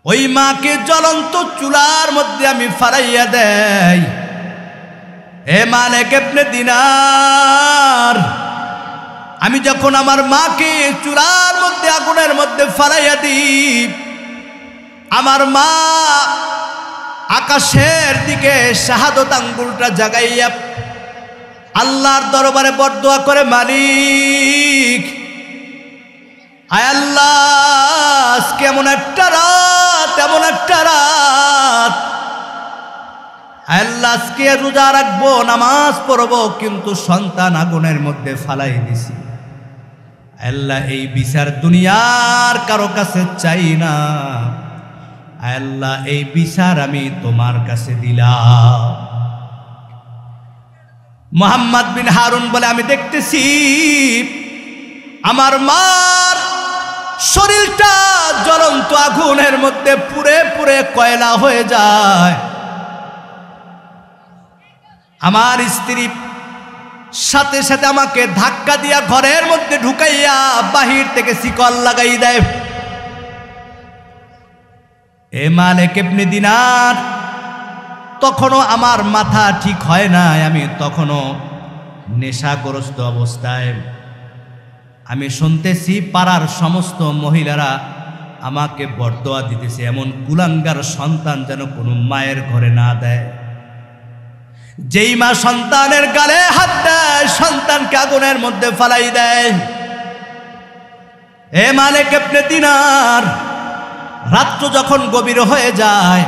ওই মাকে জ্বলন্ত চুলার মধ্যে আমি ফালাইয়া দেই। হে মালিক ইবনে দিনার, আমি যখন আমার মাকে চুলার মধ্যে আগুনের মধ্যে ফালাইয়া দিই, আমার মা আকাশের দিকে শাহাদত আঙ্গুলটা জাগাইয়া আল্লাহর দরবারে বরদোয়া করে, মালিক আয় আল্লাহ, আজকে এমন একটা রাত, এমন একটা রাত, আল্লাহ আজকে রোজা রাখবো, নামাজ পড়বো, কিন্তু সন্তান আগুনের মধ্যে ফালাই দিছি। আল্লাহ এই বিচার দুনিয়ার কারো কাছে চাই না, আল্লাহ এই বিচার আমি তোমার কাছে দিলাম। মুহাম্মদ বিন হারুন বলে, আমি দেখতেছি আমার মার শরীরটা জ্বলন্ত আগুনের মধ্যে পুড়ে পুড়ে কয়লা হয়ে যায়। আমার স্ত্রী সাথে সাথে আমাকে ধাক্কা দিয়া ঘরের মধ্যে ঢুকাইয়া বাহির থেকে শিকল লাগাই দেয়। এ মালিক ইবনে দিনার, তখনও আমার মাথা ঠিক হয় নাই, আমি তখনও নেশাগ্রস্ত অবস্থায়। আমি শুনতেছি পাড়ার সমস্ত মহিলারা আমাকে বরদোয়া দিতেছে, এমন কুলাঙ্গার সন্তান যেন কোনো মায়ের ঘরে না দেয়। যেই মা সন্তানের গালে হাত দেয়, সন্তানকে আগুনের মধ্যে ফালাই দেয়। এ মালিক ইবনে দিনার, রাত্র যখন গভীর হয়ে যায়,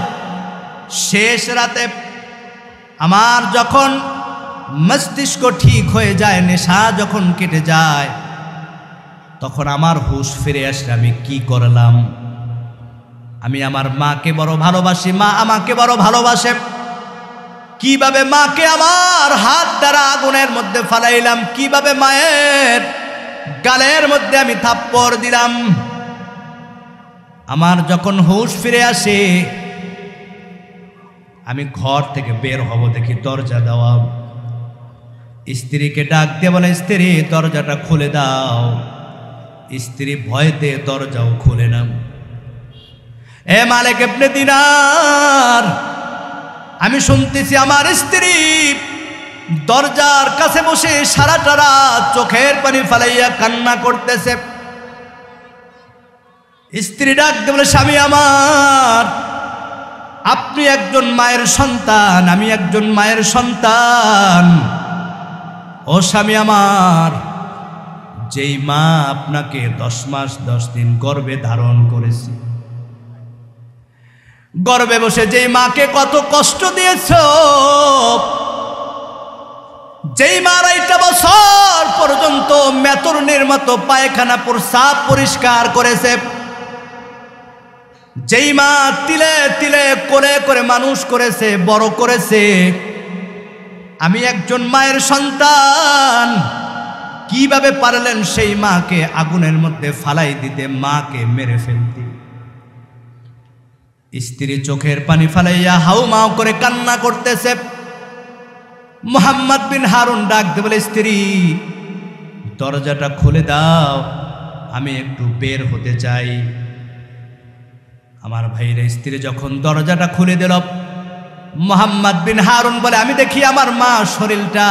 শেষ রাতে আমার যখন মস্তিষ্ক ঠিক হয়ে যায়, নেশা যখন কেটে যায়, তখন আমার হুঁশ ফিরে আসে। আমি কি করলাম? আমি আমার মাকে বড় ভালোবাসি, মা আমাকে বড় ভালোবাসে। কিভাবে মাকে আমার হাত দ্বারা আগুনের মধ্যে ফালাইলাম, কিভাবে মায়ের গালের মধ্যে আমি থাপ্পড় দিলাম। আমার যখন হুঁশ ফিরে আসে, আমি ঘর থেকে বের হব, দেখি দরজা দেওয়া। স্ত্রীকে ডাক দিয়ে বলে, স্ত্রী দরজাটা খুলে দাও। স্ত্রী ভয়তে দরজাও খুলে না। এ মালিক ইবনে দিনার, আমি শুনতেছি আমার স্ত্রী দরজার কাছে বসে সারাটা রাত চোখের পানি ফালাইয়া কান্না করতেছে। স্ত্রী ডাক দিয়ে বলে, স্বামী আমার, আপনি একজন মায়ের সন্তান, আমি একজন মায়ের সন্তান। ও স্বামী আমার, যেই মা আপনাকে 10 মাস 10 দিন গর্ভে ধারণ করেছে, গর্ভে বসে যেই মাকে কত কষ্ট দিয়েছ, যেই মা 2.5 বছর পর্যন্ত মেতরুনির মতো পায়খানা প্রস্রাব পরিষ্কার করেছে, যেই মা তিলে তিলে করে করে মানুষ করেছে, বড় করেছে, আমি একজন মায়ের সন্তান। কিভাবে পারলেন সেই মাকে আগুনের মধ্যে ফালাই দিতে, মাকে মেরে ফেলতে? স্ত্রী চোখের পানি ফালাইয়া হাউমাউ করে কান্না করতেছে। মুহাম্মদ বিন হারুন ডাক দিয়ে বলে, স্ত্রী দরজাটা খুলে দাও, আমি একটু বের হতে চাই। আমার ভাইয়ের স্ত্রী যখন দরজাটা খুলে দিল, মুহাম্মদ বিন হারুন বলে, আমি দেখি আমার মা শরীরটা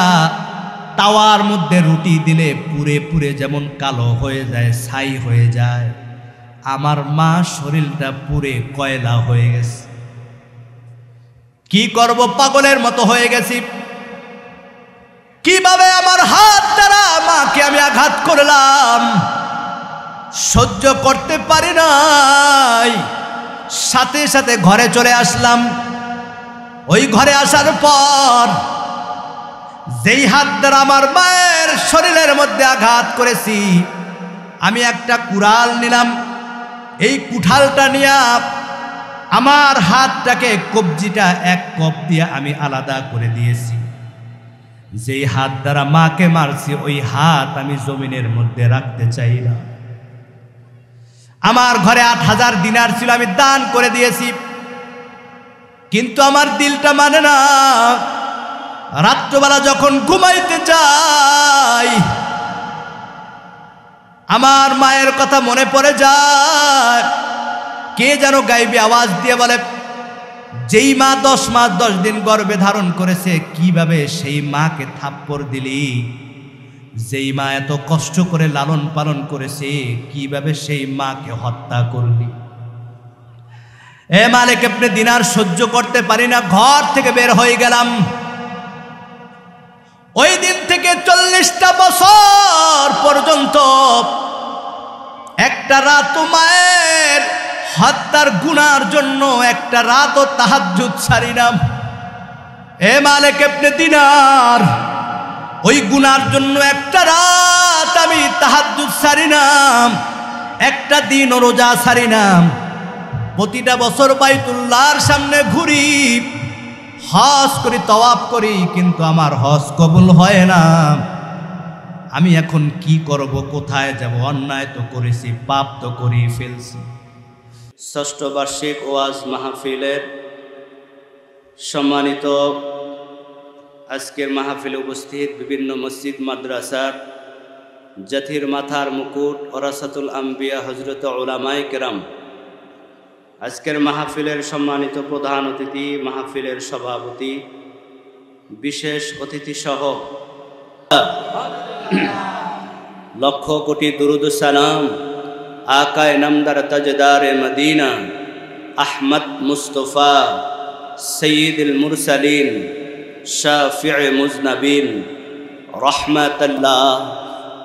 তাওয়ার মধ্যে রুটি দিলে পুড়ে পুড়ে যেমন কালো হয়ে যায়, ছাই হয়ে যায়, আমার মা শরীরটা পুড়ে কয়লা হয়ে গেছে। কি করব, পাগলের মতো হয়ে গেছি। কিভাবে আমার হাত দ্বারা মাকে আমি আঘাত করলাম, সহ্য করতে পারি নাই। সাথে সাথে ঘরে চলে আসলাম। ওই ঘরে আসার পর যেই হাত দ্বারা আমার মায়ের শরীরের মধ্যে আঘাত করেছি, আমি একটা কুড়াল নিলাম। এই কুঠালটা নিয়ে আমার হাতটাকে, কবজিটা এক কপ দিয়ে আমি আলাদা করে দিয়েছি। যেই হাত দ্বারা মাকে মারছি, ওই হাত আমি জমিনের মধ্যে রাখতে চাই না। আমার ঘরে 8000 দিনার ছিল, আমি দান করে দিয়েছি, কিন্তু আমার দিলটা মানে না। রাত্রবেলা যখন ঘুমাইতে যাই, আমার মায়ের কথা মনে পড়ে যায়। কে যেন গাইবে আওয়াজ দিয়ে বলে, যেই মা 10 মাস 10 দিন গর্ভে ধারণ করেছে, কিভাবে সেই মাকে থাপ্পড় দিলি? যেই মা এত কষ্ট করে লালন পালন করেছে, কিভাবে সেই মাকে হত্যা করলি? এ মালিক ইবনে দিনার, সহ্য করতে পারি না, ঘর থেকে বের হয়ে গেলাম। ওই দিন থেকে 40টা বছর পর্যন্ত একটা রাত মায়ের হত্যার গুনার জন্য একটা রাতও তাহাজ্জুদ ছাড়ি না। এ মালিক ইবনে দিনার, ওই গুনার জন্য একটা রাত আমি তাহাজ্জুদ ছাড়ি না, একটা দিনও রোজা ছাড়ি না। প্রতিটা বছর বাইতুল্লাহর সামনে ঘুরি, হজ করি, তওয়াফ করি, কিন্তু আমার হজ কবুল হয় না। আমি এখন কি করব, কোথায় যাব? অন্যায় তো করেছি, পাপ তো করেই ফেলছি। ষষ্ঠ বার্ষিক ওয়াজ মাহফিলের সম্মানিত আজকের মাহফিলে উপস্থিত বিভিন্ন মসজিদ মাদ্রাসার জাতির মাথার মুকুট ওরাসাতুল আম্বিয়া হযরত উলামায়ে কেরাম, আজকের মাহফিলের সম্মানিত প্রধান অতিথি, মাহফিলের সভাপতি, বিশেষ অতিথি সহ লক্ষ কোটি দুরুদ সালাম আকায়ে নামদার তাজদারে মদিনা আহমদ মুস্তফা সৈয়দুল মুরসালিন শাফিয়ে মুজনবিন রহমাতুল্লাহ।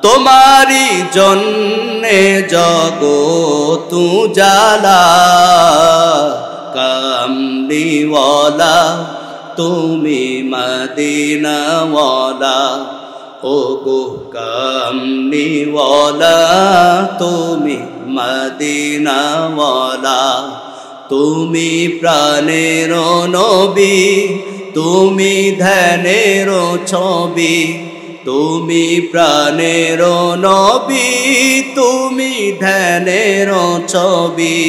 তোমারি জন্যে জগত উজালা, কামলিওয়ালা তুমি মদিনাওয়ালা, ও গো কামলিওয়ালা তুমি মদিনাওয়ালা। তুমি প্রাণের নবী, তুমি ধ্যানের ছবি, তুমি প্রাণের নবী, তুমি ধ্যানের ছবি।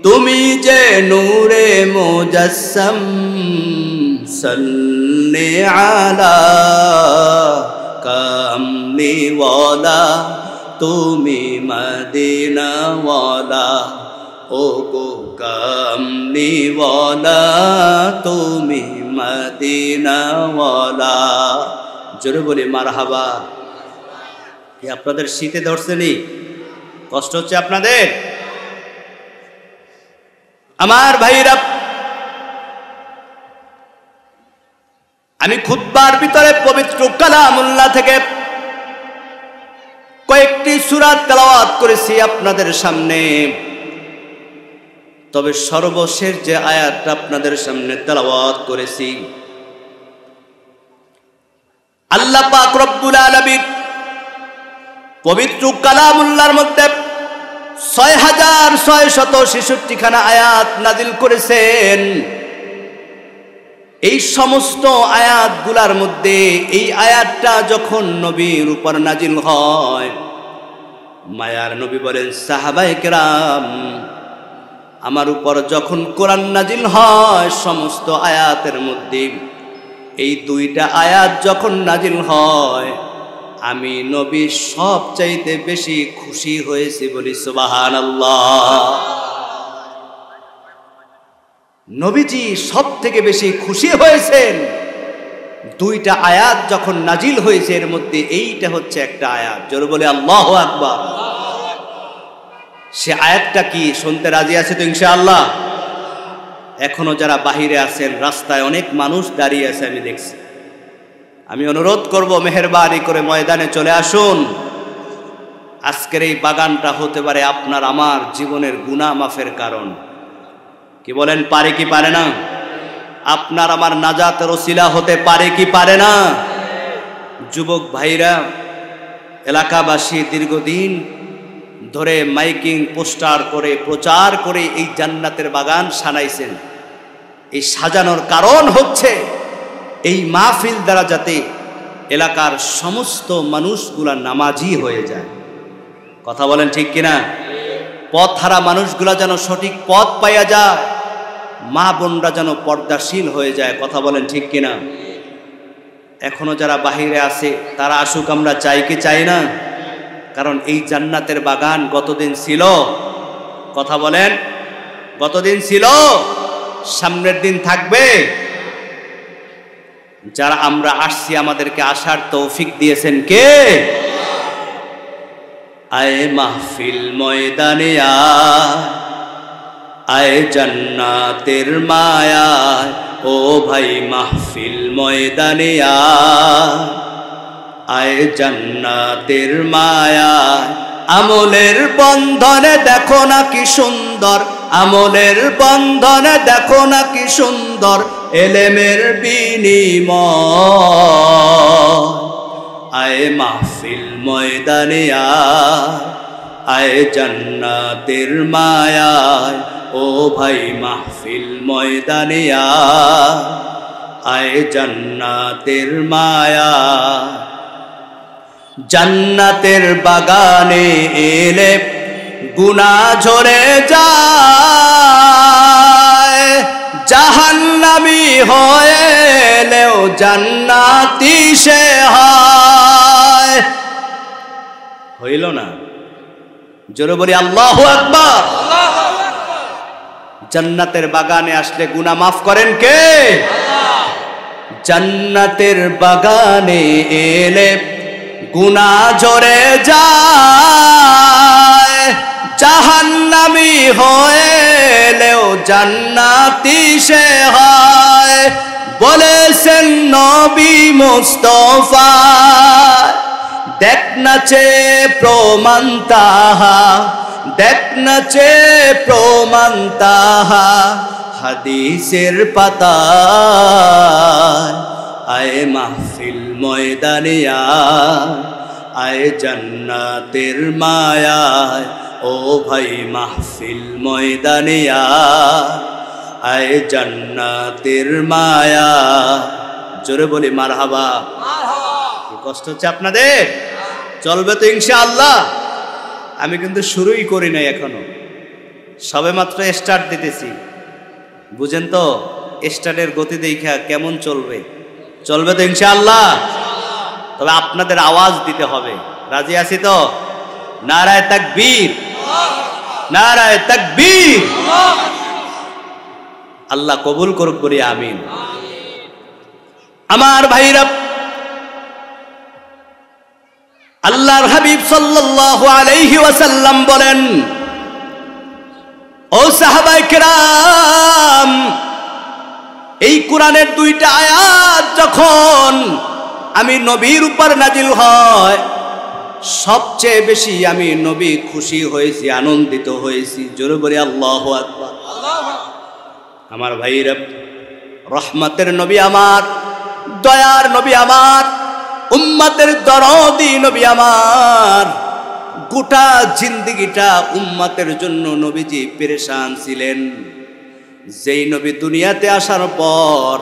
তুমি যে নূরে মুজাসসাম, সাল্লি আলা কামলিওয়ালা তুমি মদিনাওয়ালা, ও গো কামলিওয়ালা তুমি মদিনাওয়ালা। জোরে বলি মারহাবা। কি আপনাদের শীতে ধরছেনি? কষ্ট হচ্ছে আপনাদের? আমার ভাইরা, আমি খুতবার ভিতরে পবিত্র কালামুল্লাহ থেকে কয়েকটি সূরা তেলাওয়াত করেছি আপনাদের সামনে। তবে সর্বশেষ যে আয়াতটা আপনাদের সামনে তেলাওয়াত করেছি, আল্লাহ পাক রব্বুল আলামিন পবিত্র কালামুল্লাহর মধ্যে 6666 খানা আয়াত নাজিল করেছেন। এই সমস্ত আয়াতগুলার মধ্যে এই আয়াতটা যখন নবীর উপর নাজিল হয়, মায়ার নবী বলেন, সাহাবায়ে কেরাম, আমার উপর যখন কোরআন নাজিল হয় সমস্ত আয়াতের মধ্যে এই দুইটা আয়াত যখন নাজিল হয়, আমি নবী সবচাইতে বেশি খুশি হয়েছি, বলি সুবহানাল্লাহ। নবীজি সব থেকে বেশি খুশি হয়েছেন দুইটা আয়াত যখন নাজিল হয়েছে, এর মধ্যে এইটা হচ্ছে একটা আয়াত। জোরে বলে আল্লাহু আকবার। সে আয়াতটা কি শুনতে রাজি আছে তো ইনশাআল্লাহ? এখনো যারা বাহিরে আছেন, রাস্তায় অনেক মানুষ দাঁড়িয়ে আছে আমি দেখছি। আমি অনুরোধ করব, মেহেরবানি করে ময়দানে চলে আসুন। আজকের এই বাগানটা হতে পারে আপনার আমার জীবনের গুনাহ মাফের কারণ। কি বলেন, পারে কি পারে না? আপনার আমার নাজাতের ওসিলা হতে পারে কি পারে না? যুবক ভাইরা, এলাকাবাসী দীর্ঘদিন ধরে মাইকিং পোস্টার করে প্রচার করে এই জান্নাতের বাগান সাজাইছেন। এই সাজানোর কারণ হচ্ছে এই মাহফিল দ্বারা যাতে এলাকার সমস্ত মানুষগুলা নামাজি হয়ে যায়। কথা বলেন ঠিক কিনা? পথ হারা মানুষগুলা যেন সঠিক পথ পাইয়া যায়, মা বোনরা যেন পর্দাশীল হয়ে যায়। কথা বলেন ঠিক কিনা? এখনো যারা বাহিরে আছে তারা আসুক, আমরা চাই কি চাই না? কারণ এই জান্নাতের বাগান গতদিন ছিল, কথা বলেন, গতদিন ছিল, সামনের দিন থাকবে। যারা আমরা আসছি আমাদেরকে আসার তৌফিক দিয়েছেন কে? আয়ে মাহফিল ময়দানে আয় জান্নাতের মায়ায়, ও ভাই মাহফিল ময়দানে আয় জান্নাতের মায়ায়। আমলের বন্ধনে দেখো না কি সুন্দর, আমলের বন্ধনে দেখো না কি সুন্দর, এলেমের বিনিময়। আয় মাহফিল ময়দানে আয় জান্নাতের মায়ায়, ও ভাই মাহফিল ময়দানে আয় জান্নাতের মায়া। জান্নাতের বাগানে এলে গুনাহ ঝরে যায়, জাহান্নামী হয়ে এলেও জান্নাতি সে হয়। হইল না? জোরে বলি আল্লাহু আকবার। জান্নাতের বাগানে আসলে গুনাহ মাফ করেন কে? জান্নাতের বাগানে এলে গুনাহ ঝরে যায়, জাহান্নামী হয়ে এলেও জান্নাতি সে হয়। বলেছেন নবী মুস্তাফা, দেখ না চেয়ে প্রমাণ তাহা, দেখ না চেয়ে প্রমাণ তাহা, হাদিসের পাতায়। আয় মাহফিল ময়দানে আয় জান্নাতের মায়ায়, ও ভাই মাহফিল ময়দানে আয় জান্নাতের মায়া। জোরে বলি মারহাবা। কষ্ট হচ্ছে আপনাদের? চলবে তো ইনশাআল্লাহ। আমি কিন্তু শুরুই করি নাই এখনো, সবে মাত্র স্টার্ট দিতেছি। বুঝেন তো স্টার্টের গতি দেখা কেমন চলবে? চলবে তো ইনশাআল্লাহ। তবে আপনাদের আওয়াজ দিতে হবে। রাজি আছি তো? নারায়ে তাকবীর, নারায়ে তাকবীর। আল্লাহ কবুল করুক বলি আমিন। আমার ভাইরা, আল্লাহর হাবিব সাল্লাল্লাহু আলাইহি ওয়াসাল্লাম বলেন, ও সাহাবায়ে কেরাম, এই কোরআনের দুইটা আয়াত যখন আমি নবীর উপর নাজিল হয়, সবচেয়ে বেশি আমি নবী খুশি হয়েছি, আনন্দিত হয়েছি। জোরে বলি আল্লাহু আকবার। আমার ভাইরা, রহমতের নবী আমার, দয়ার নবী আমার, উম্মতের দরদি নবী আমার। গোটা জিন্দেগিটা উম্মতের জন্য নবীজি পেরেশান ছিলেন। যেই নবী দুনিয়াতে আসার পর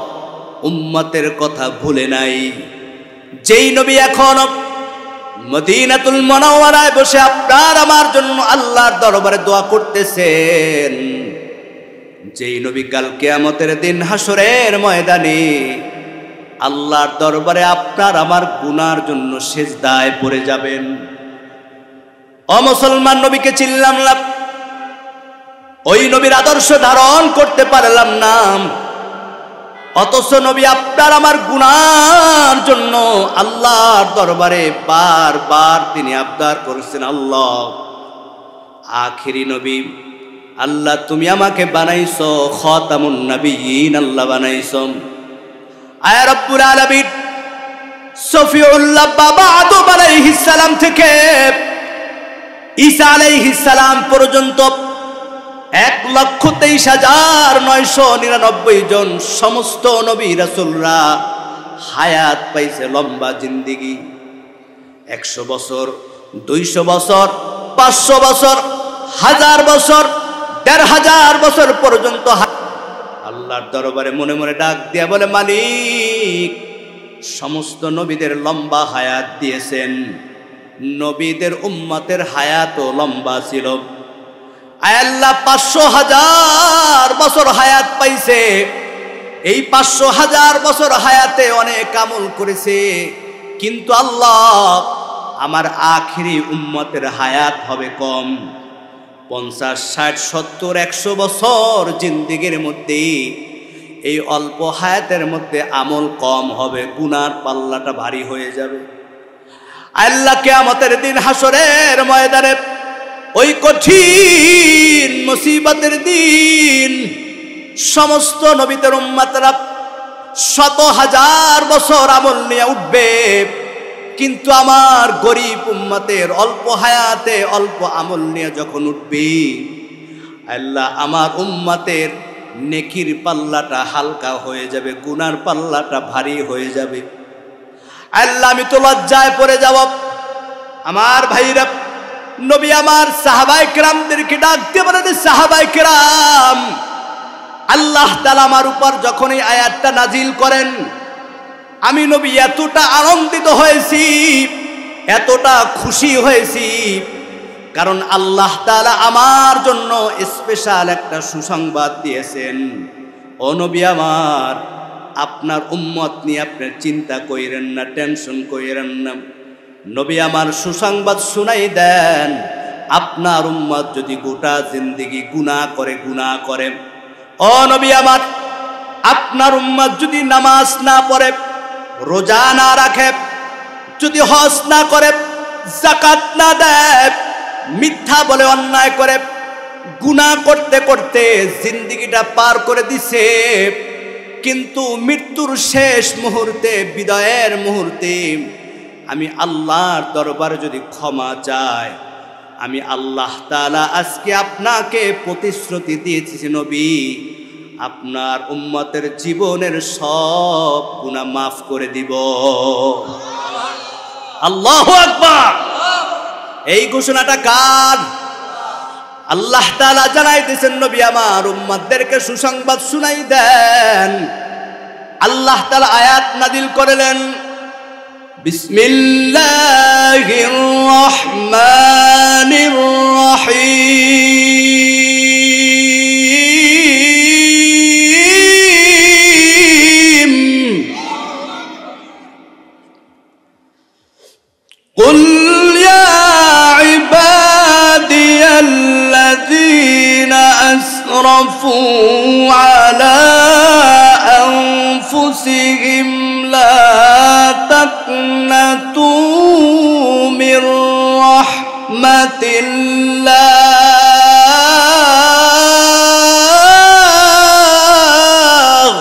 উম্মতের কথা ভুলে নাই, যেই নবী এখন মদিনাতুল মুনাওয়ারায় বসে আপনার আমার জন্য আল্লাহর দরবারে দোয়া করতেছেন, যেই নবী কাল কিয়ামতের দিন হাসরের ময়দানে আল্লাহর দরবারে আপনার আমার গুনার জন্য সিজদায় পড়ে যাবেন। ও মুসলমান, নবীকে চিনলাম না, ওই নবীর আদর্শ ধারণ করতে পারলাম না, অথচ নবী আপনার আমার গুনার জন্য আল্লাহর দরবারে বারবার তিনি আবদার করেছেন, আল্লাহ আখিরি নবী, আল্লাহ তুমি আমাকে বানাইছো খাতামুন নবিয়্যিন, আল্লাহ বানাইছো। আয়া রব্বুল আলামিন সফিউল্লাহ বাবা আদম আলাইহিস সালাম থেকে ঈসা আলাইহিস সালাম পর্যন্ত 1,23,999 জন সমস্ত নবী রাসূলরা হায়াত পাইছে, লম্বা জিন্দেগি। 100 বছর, 200 বছর, 500 বছর, 1000 বছর, 1500 বছর পর্যন্ত আল্লাহর দরবারে মনে মনে ডাক দিয়া বলে, মালিক সমস্ত নবীদের লম্বা হায়াত দিয়েছেন, নবীদের উম্মতের হায়াতও লম্বা ছিল। আয় আল্লাহ 500,000 বছর হায়াত পাইছে, এই 500,000 বছর হায়াতে অনেক আমল করেছে, কিন্তু আল্লাহ আমার আখিরি উম্মতের হায়াত হবে কম। 50, 60, 70, 100 বছর জিন্দেগির মধ্যে এই অল্প হায়াতের মধ্যে আমল কম হবে, গুনার পাল্লাটা ভারী হয়ে যাবে। আল্লাহ কিয়ামতের দিন হাসরের ময়দানে ওই কঠিন মুসিবতের দিন সমস্ত নবীদের উম্মতরা শত হাজার বছর আমল নিয়ে উঠবে, কিন্তু আমার গরিব উম্মতের অল্প হায়াতে অল্প আমল নিয়ে যখন উঠবে, আল্লাহ আমার উম্মতের নেকির পাল্লাটা হালকা হয়ে যাবে, গুনার পাল্লাটা ভারী হয়ে যাবে। আল্লাহ আমি তো লজ্জায় পড়ে যাব। আমার ভাইরা, নবী আমার সাহাবায়ে কেরামদেরকে ডাক দিয়ে বলেন, সাহাবায়ে কেরাম, আল্লাহ তাআলা আমার উপর যখন এই আয়াতটা নাজিল করেন, আমি নবী এতটা আনন্দিত হয়েছি, এতটা খুশি হয়েছি, কারণ আল্লাহ তাআলা আমার জন্য স্পেশাল একটা সুসংবাদ দিয়েছেন। ও নবী আমার, আপনার উম্মত নিয়ে আপনি চিন্তা কইরেন না, টেনশন কইরেন না। নবী আমার সুসংবাদ শুনাই দেন, আপনার উম্মত যদি গোটা জিন্দেগি গুনাহ করে, ও নবী আমার, আপনার উম্মত যদি নামাজ না পড়ে, রোজা না রাখে, যদি হজ না করে, যাকাত না দেয়, মিথ্যা বলে অন্যায় করে, গুনাহ করতে করতে জিন্দেগিটা পার করে দিছে, কিন্তু মৃত্যুর শেষ মুহূর্তে, বিদায়ের মুহূর্তে আমি আল্লাহর দরবারে যদি ক্ষমা চাই, আমি আল্লাহ তাআলা আজকে আপনাকে প্রতিশ্রুতি দিয়েছি নবী, আপনার উম্মতের জীবনের সব গুনাহ মাফ করে দিব। আল্লাহু আকবার। এই ঘোষণাটা কার? আল্লাহ তাআলা জানাই দিয়েছেন, নবী আমার উম্মতদেরকে সুসংবাদ শুনাই দেন। আল্লাহ তাআলা আয়াত নাযিল করলেন, বিসমিল্লাহির রহমানির রহিম। কুল ইয়া ইবাদিয়াল্লাযীনা আসরাফু আলা আনফুসিহিম লা তাকনাতু মির রাহমাতিল্লাহ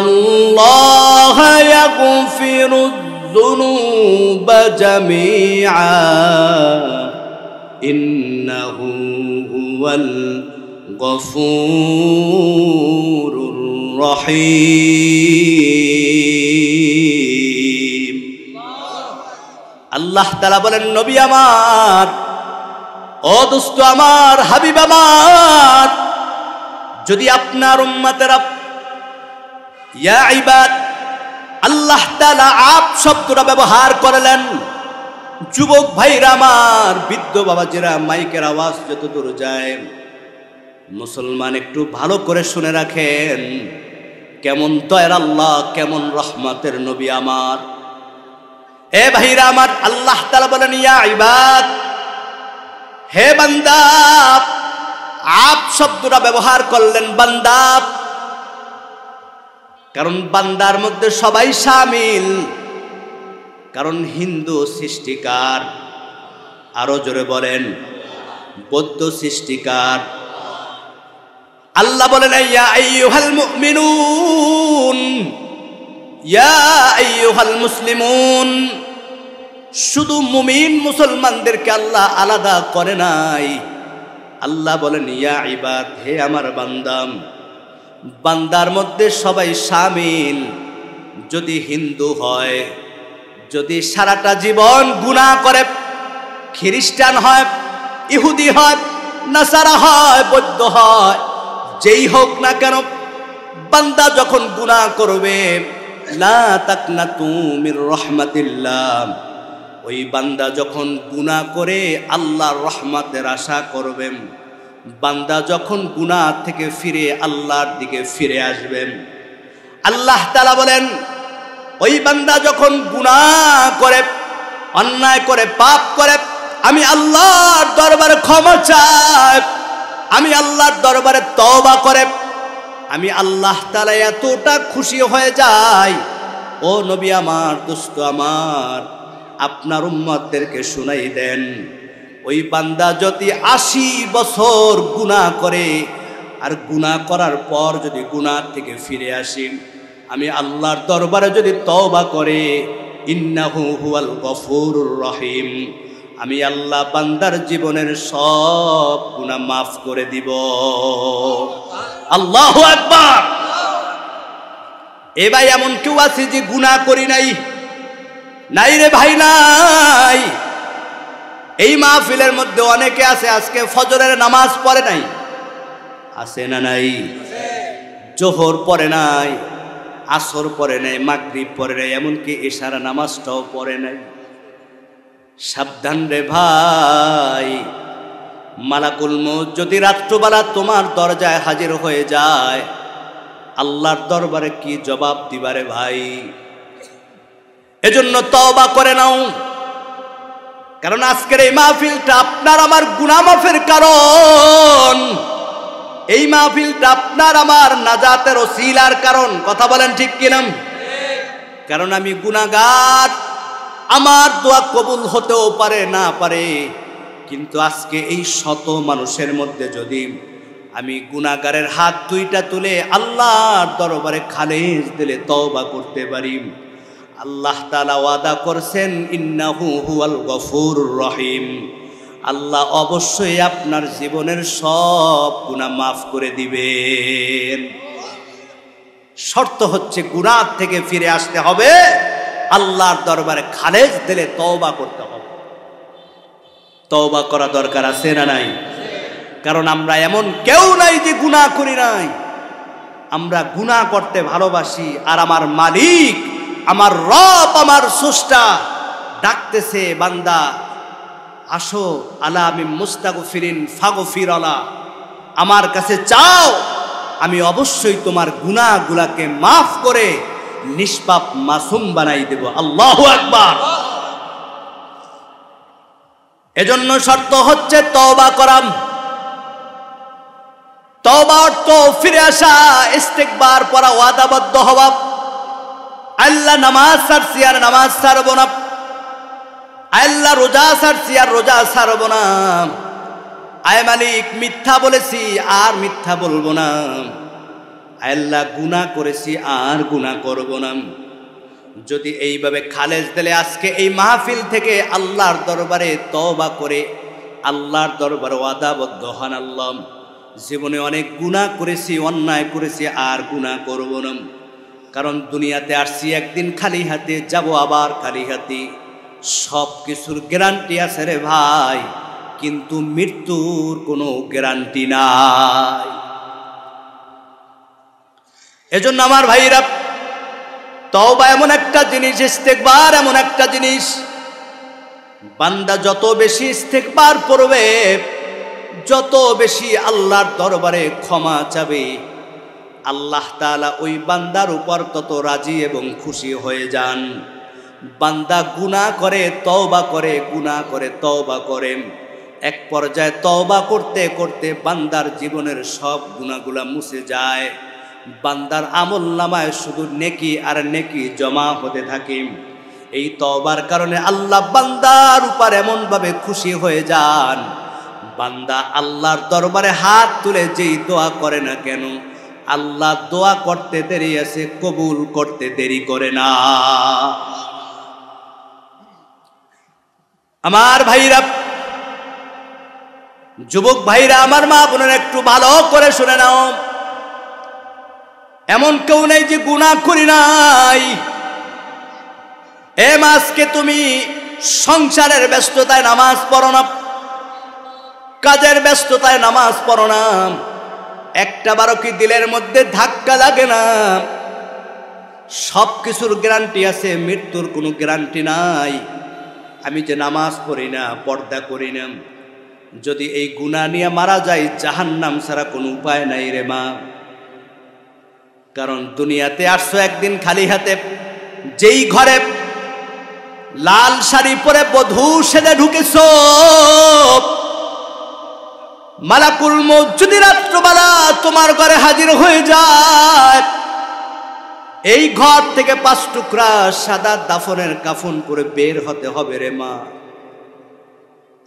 ইন্নাল্লাহা ইয়াগফিরুয-যুনুবা জামিআ ইন্নাহু হুয়াল গফুরুর রহিম। আল্লাহ তাআলা বলেন, নবী আমার, ও দোস্ত আমার, হাবিব আমার, যদি আপনার উম্মতেরা ইয়া ইবাদ, আল্লাহ তাআলা আপ শব্দটা ব্যবহার করলেন। যুবক ভাইরা আমার, বৃদ্ধ বাবাজিরা, মাইকের আওয়াজ যত দূর যায়, মুসলমান একটু ভালো করে শুনে রাখেন, কেমন দয়ার আল্লাহ, কেমন রহমতের নবী আমার। হে ভাইরা আমার, আল্লাহ তাআলা বলেন, ইয়া ইবাদ, হে বান্দা। আপ শব্দটা ব্যবহার করলেন বান্দা, কারণ বান্দার মধ্যে সবাই শামিল, কারণ হিন্দু সৃষ্টিকার, আরো জোরে বলেন, বৌদ্ধ সৃষ্টিকার। আল্লাহ বলেন, ইয়া আইয়ুহাল মুমিনুন, ইয়া আইয়ুহাল মুসলিমুন। শুধু মুমিন মুসলমানদেরকে আল্লাহ আলাদা করে নাই। আল্লাহ বলেন, ইয়া ইবাদ, হে আমার বান্দাম। বান্দার মধ্যে সবাই শামিল। যদি হিন্দু হয়, যদি সারাটা জীবন গুনাহ করে, খ্রিস্টান হয়, ইহুদি হয়, নাসারা হয়, বৌদ্ধ হয়, যেই হোক না কেন, বান্দা যখন গুনাহ করবে, লা তাকনাতু মির রাহমাতিল্লাহ, ওই বান্দা যখন গুনাহ করে আল্লাহর রহমতের আশা করবেন, বান্দা যখন গুনাহ থেকে ফিরে আল্লাহর দিকে ফিরে আসবেন, আল্লাহ তাআলা বলেন, ওই বান্দা যখন গুনাহ করে, অন্যায় করে, পাপ করে, আমি আল্লাহর দরবারে ক্ষমা চাই, আমি আল্লাহর দরবারে তওবা করে আমি আল্লাহ তাআলা এতটা খুশি হয়ে যাই। ও নবী আমার, দোস্ত আমার, আপনার উম্মতদেরকে শুনাই দেন, ওই বান্দা যদি ৮০ বছর গুনাহ করে আর গুনাহ করার পর যদি গুনাহ থেকে ফিরে আসি, আমি আল্লাহর দরবারে যদি তওবা করে, ইন্নাহু হুয়াল গফুরুর রহিম, আমি আল্লাহ বান্দার জীবনের সব গুনাহ মাফ করে দিব। আল্লাহু আকবার। এ ভাই, এমন কেউ আছে যে গুনাহ করি নাই? নাই রে ভাই, নাই। এই মাহফিলের মধ্যে অনেকে আছে আজকে ফজরের নামাজ পড়ে নাই, আছে না নাই? জোহর পড়ে নাই, আসর পড়ে নাই, মাগরিব পড়ে নাই, এমনকি ইশার নামাজটাও পড়ে নাই। সাবধান রে ভাই, মালাকুল মউত যদি রাত্রবেলা তোমার দরজায় হাজির হয়ে যায়, আল্লাহর দরবারে কি জবাব দিবারে ভাই? এজন্য তওবা করে নাও, কারণ আজকের এই মাহফিলটা আপনার আমার গুনাহ মাফের কারণ। এই মাহফিলটা আপনার আমার নাজাতের ওসিলার কারণ। কথা বলেন ঠিক কিনা? কারণ আমি গুনাহগার, আমার দোয়া কবুল হতেও পারে না পারে, কিন্তু আজকে এই শত মানুষের মধ্যে যদি আমি গুনাহগারের হাত দুইটা তুলে আল্লাহর দরবারে খালেস দিলে তওবা করতে পারি, আল্লাহ তাআলা ওয়াদা করছেন ইন্নাহু হুয়াল গফুরুর রহিম, আল্লাহ অবশ্যই আপনার জীবনের সব গুনাহ মাফ করে দিবেন। শর্ত হচ্ছে গুনাহ থেকে ফিরে আসতে হবে, আল্লাহর দরবারে খালেস দিলে তওবা করতে হবে। তওবা করা দরকার আছে না নাই? কারণ আমরা এমন কেউ নাই যে গুনাহ করি নাই। আমরা গুনাহ করতে ভালোবাসি, আর আমার মালিক, আমার রব, আমার স্রষ্টা ডাকতেছে, বান্দা আসো, আলা আমি মুস্তাগফিরিন ফাগফিরালা, আমার কাছে চাও, আমি অবশ্যই তোমার গুনাহগুলোকে মাফ করে নিষ্পাপ মাসুম বানাই দেব। আল্লাহু আকবার। এজন্য শর্ত হচ্ছে তওবা করা। তওবা অর্থ ফিরে আসা, ইস্তেগফার পড়া, ওয়াদাবদ্ধ হওয়া। আল্লাহ নামাজ ছাড়ছি আর নামাজ ছাড়ব না, আল্লাহ রোজা ছাড়ছি আর রোজা ছাড়ব না, আয় মালিক মিথ্যা বলেছি আর মিথ্যা বলবো না, আল্লাহ গুনাহ করেছি আর গুনাহ করব না। যদি এইভাবে খালেস দিলে আজকে এই মাহফিল থেকে আল্লাহর দরবারে তওবা করে আল্লাহর দরবারে ওয়াদাবদ্ধ হন, আল্লাহ জীবনে অনেক গুনাহ করেছি, অন্যায় করেছি, আর গুনাহ করব না, কারণ দুনিয়াতে আসছি একদিন খালি হাতে, যাব আবার খালি হাতে। সব কিছুর গ্যারান্টি আছে রে ভাই, কিন্তু মৃত্যুর কোনো গ্যারান্টি নাই। এজন্য আমার ভাইরা, তওবা এমন একটা জিনিস, ইস্তেগফার এমন একটা জিনিস, বান্দা যত বেশি ইস্তেগফার করবে, যত বেশি আল্লাহর দরবারে ক্ষমা চাবে, আল্লাহ তাআলা ওই বান্দার উপর তত রাজি এবং খুশি হয়ে যান। বান্দা গুনাহ করে তওবা করে, গুনাহ করে তওবা করে, এক পর্যায়ে তওবা করতে করতে বান্দার জীবনের সব গুনাহগুলা মুছে যায়। বান্দার আমলনামায় শুধু নেকি আর নেকি জমা হতে থাকে। এই তওবার কারণে আল্লাহ বান্দার উপর এমনভাবে খুশি হয়ে যান, বান্দা আল্লাহর দরবারে হাত তুলে যেই দোয়া করে না কেন, আল্লাহ দোয়া করতে দেরি আছে, কবুল করতে দেরি করে না। আমার ভাইরা, যুবক ভাইরা, আমার মা বোনেরা, একটু ভালো করে শুনে নাও, এমন কেউ নেই যে গুনাহ করি নাই। এ মাসকে তুমি সংসারের ব্যস্ততায় নামাজ পড়ো না, কাজের ব্যস্ততায় নামাজ পড়ো না, একটা বারো কি দিলের মধ্যে ধাক্কা লাগে না? সব কিছুর গ্যারান্টি আছে, মৃত্যুর কোনো গ্যারান্টি নাই। আমি যে নামাজ পড়ি না, পর্দা করি না, যদি এই গুনাহ নিয়ে মারা যায়, জাহান্নাম ছাড়া কোনো উপায় নাই রে মা। কারণ দুনিয়াতে আসছো একদিন খালি হাতে। যেই ঘরে লাল শাড়ি পরে বধূ সেজে ঢুকেছো, মালাকুল মউত যদি রাত্রবেলা তোমার ঘরে হাজির হয়ে যায়, এই ঘর থেকে 5 টুকরা সাদা দাফনের কাফন করে বের হতে হবে রে মা।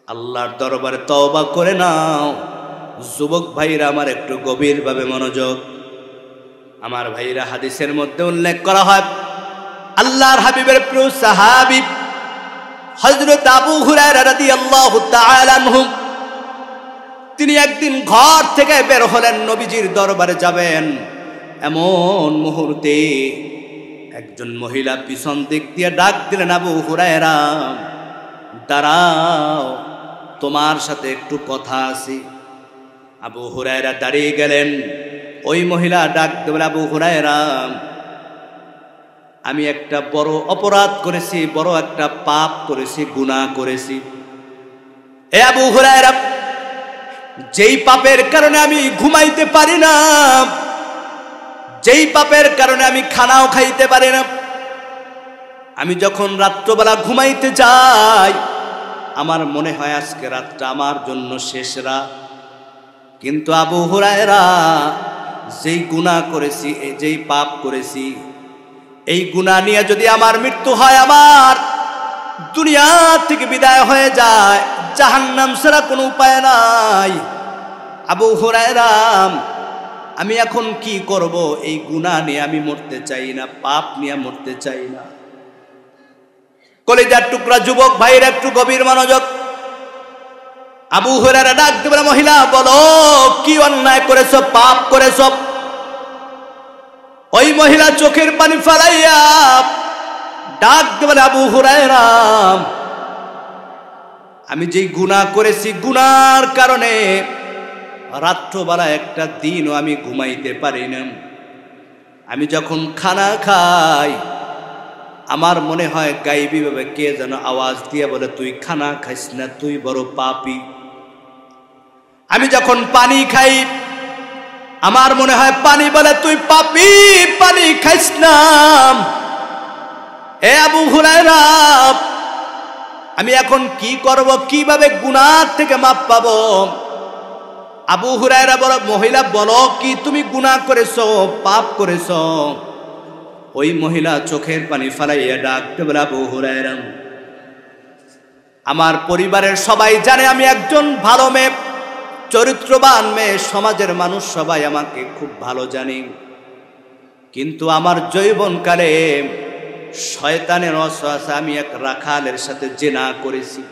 আল্লাহর দরবারে তওবা করে নাও। যুবক ভাইরা আমার একটু গভীরভাবে মনোযোগ। আমার ভাইরা, হাদিসের মধ্যে উল্লেখ করা হয় আল্লাহর হাবিবের প্রিয় সাহাবী হযরত আবু হুরায়রা রাদিয়াল্লাহু তাআলা আনহু, তিনি একদিন ঘর থেকে বের হলেন, নবীজির দরবারে যাবেন। এমন মুহূর্তে একজন মহিলা পিছন দিক দিয়ে ডাক দিলেন, আবু হুরায়রা দাঁড়াও, তোমার সাথে একটু কথা আছে। আবু হুরায়রা দাঁড়িয়ে গেলেন। ওই মহিলা ডাক দিলেন, আবু হুরায়রা আমি একটা বড় অপরাধ করেছি, বড় একটা পাপ করেছি, গুনাহ করেছি। এ আবু হুরায়রা, যেই পাপের কারণে আমি ঘুমাইতে পারি না, যেই পাপের কারণে আমি খানাও খাইতে পারি না, আমি যখন রাত্রবেলা ঘুমাইতে যাই আমার মনে হয় আজকে রাতটা আমার জন্য শেষ রাত। কিন্তু আবু হুরায়রা, যেই গুনাহ করেছি, যেই পাপ করেছি, এই গুনাহ নিয়ে যদি আমার মৃত্যু হয়, আমার দুনিয়া থেকে বিদায় হয়ে যায়, জাহান্নাম ছাড়া কোনো উপায় নাই। আবু হুরায়রা, আমি এখন কি করব? এই গুনাহ নিয়ে আমি মরতে চাই না, পাপ নিয়ে মরতে চাই না। কলিজার টুকরা যুবক ভাইয়ের একটু গভীর মনোযোগ। আবু হুরায়রা ডাক দিয়ে বলে, মহিলা বলো কি অন্যায় করেছো, পাপ করেছো? ওই মহিলা চোখের পানি ফেলাইয়া ডাক দিয়ে বলে, আবু হুরায়রা আমি যেই গুনাহ করেছি, গুনার কারণে রাত্রবেলা একটা দিনও আমি ঘুমাইতে পারি না। আমি যখন খানা খাই আমার মনে হয় গায়েবী ভাবে কে যেন আওয়াজ দিয়ে বলে, তুই খানা খাইস না, তুই বড় পাপী। আমি যখন পানি খাই আমার মনে হয় পানি বলে, তুই পাপী, পানি খাইস না। এ আবু হুরায়রা, আমি এখন কি করব? কিভাবে গুনাহ থেকে মাপ পাবো? আবু হুরায়রা বলো, মহিলা বলো কি তুমি গুনাহ করেছো, পাপ করেছো? ওই মহিলা চোখের পানি ফালাইয়া ডাকতে বলে, আবু হুরায়রা আমার পরিবারের সবাই জানে আমি একজন ভালো মেয়ে, চরিত্রবান মেয়ে, সমাজের মানুষ সবাই আমাকে খুব ভালো জানে। কিন্তু আমার যৌবনকালে শয়তানের ওয়াসওয়াসা আমি এক রাখালের সাথে জিনা করেছি,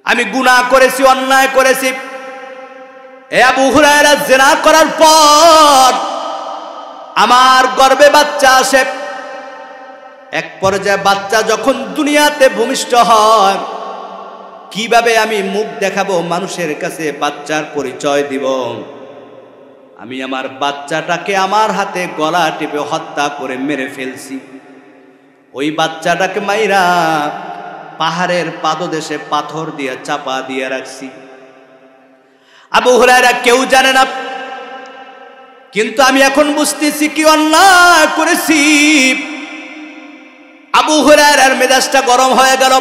আমি গুনাহ করেছি, অন্যায় করেছি। এ আবু হুরায়রা, জিনা করার পর আমার গর্ভে বাচ্চা আসে। এক পর্যায়ে বাচ্চা যখন দুনিয়াতে ভূমিষ্ঠ হয়, কিভাবে আমি মুখ দেখাবো মানুষের কাছে, বাচ্চার পরিচয় দিব? আমি আমার বাচ্চাটাকে আমার হাতে গলা টিপে হত্যা করে মেরে ফেলছি। ওই বাচ্চাটাকে মাইরা পাহাড়ের পাদদেশে পাথর দিয়ে চাপা দিয়ে রাখছি। আবু হুরায়রা কেউ জানে না, কিন্তু আমি এখন বুঝতেছি কি অন্যায় করেছি। আবু হুরায়রার মেজাজটা গরম হয়ে গেল।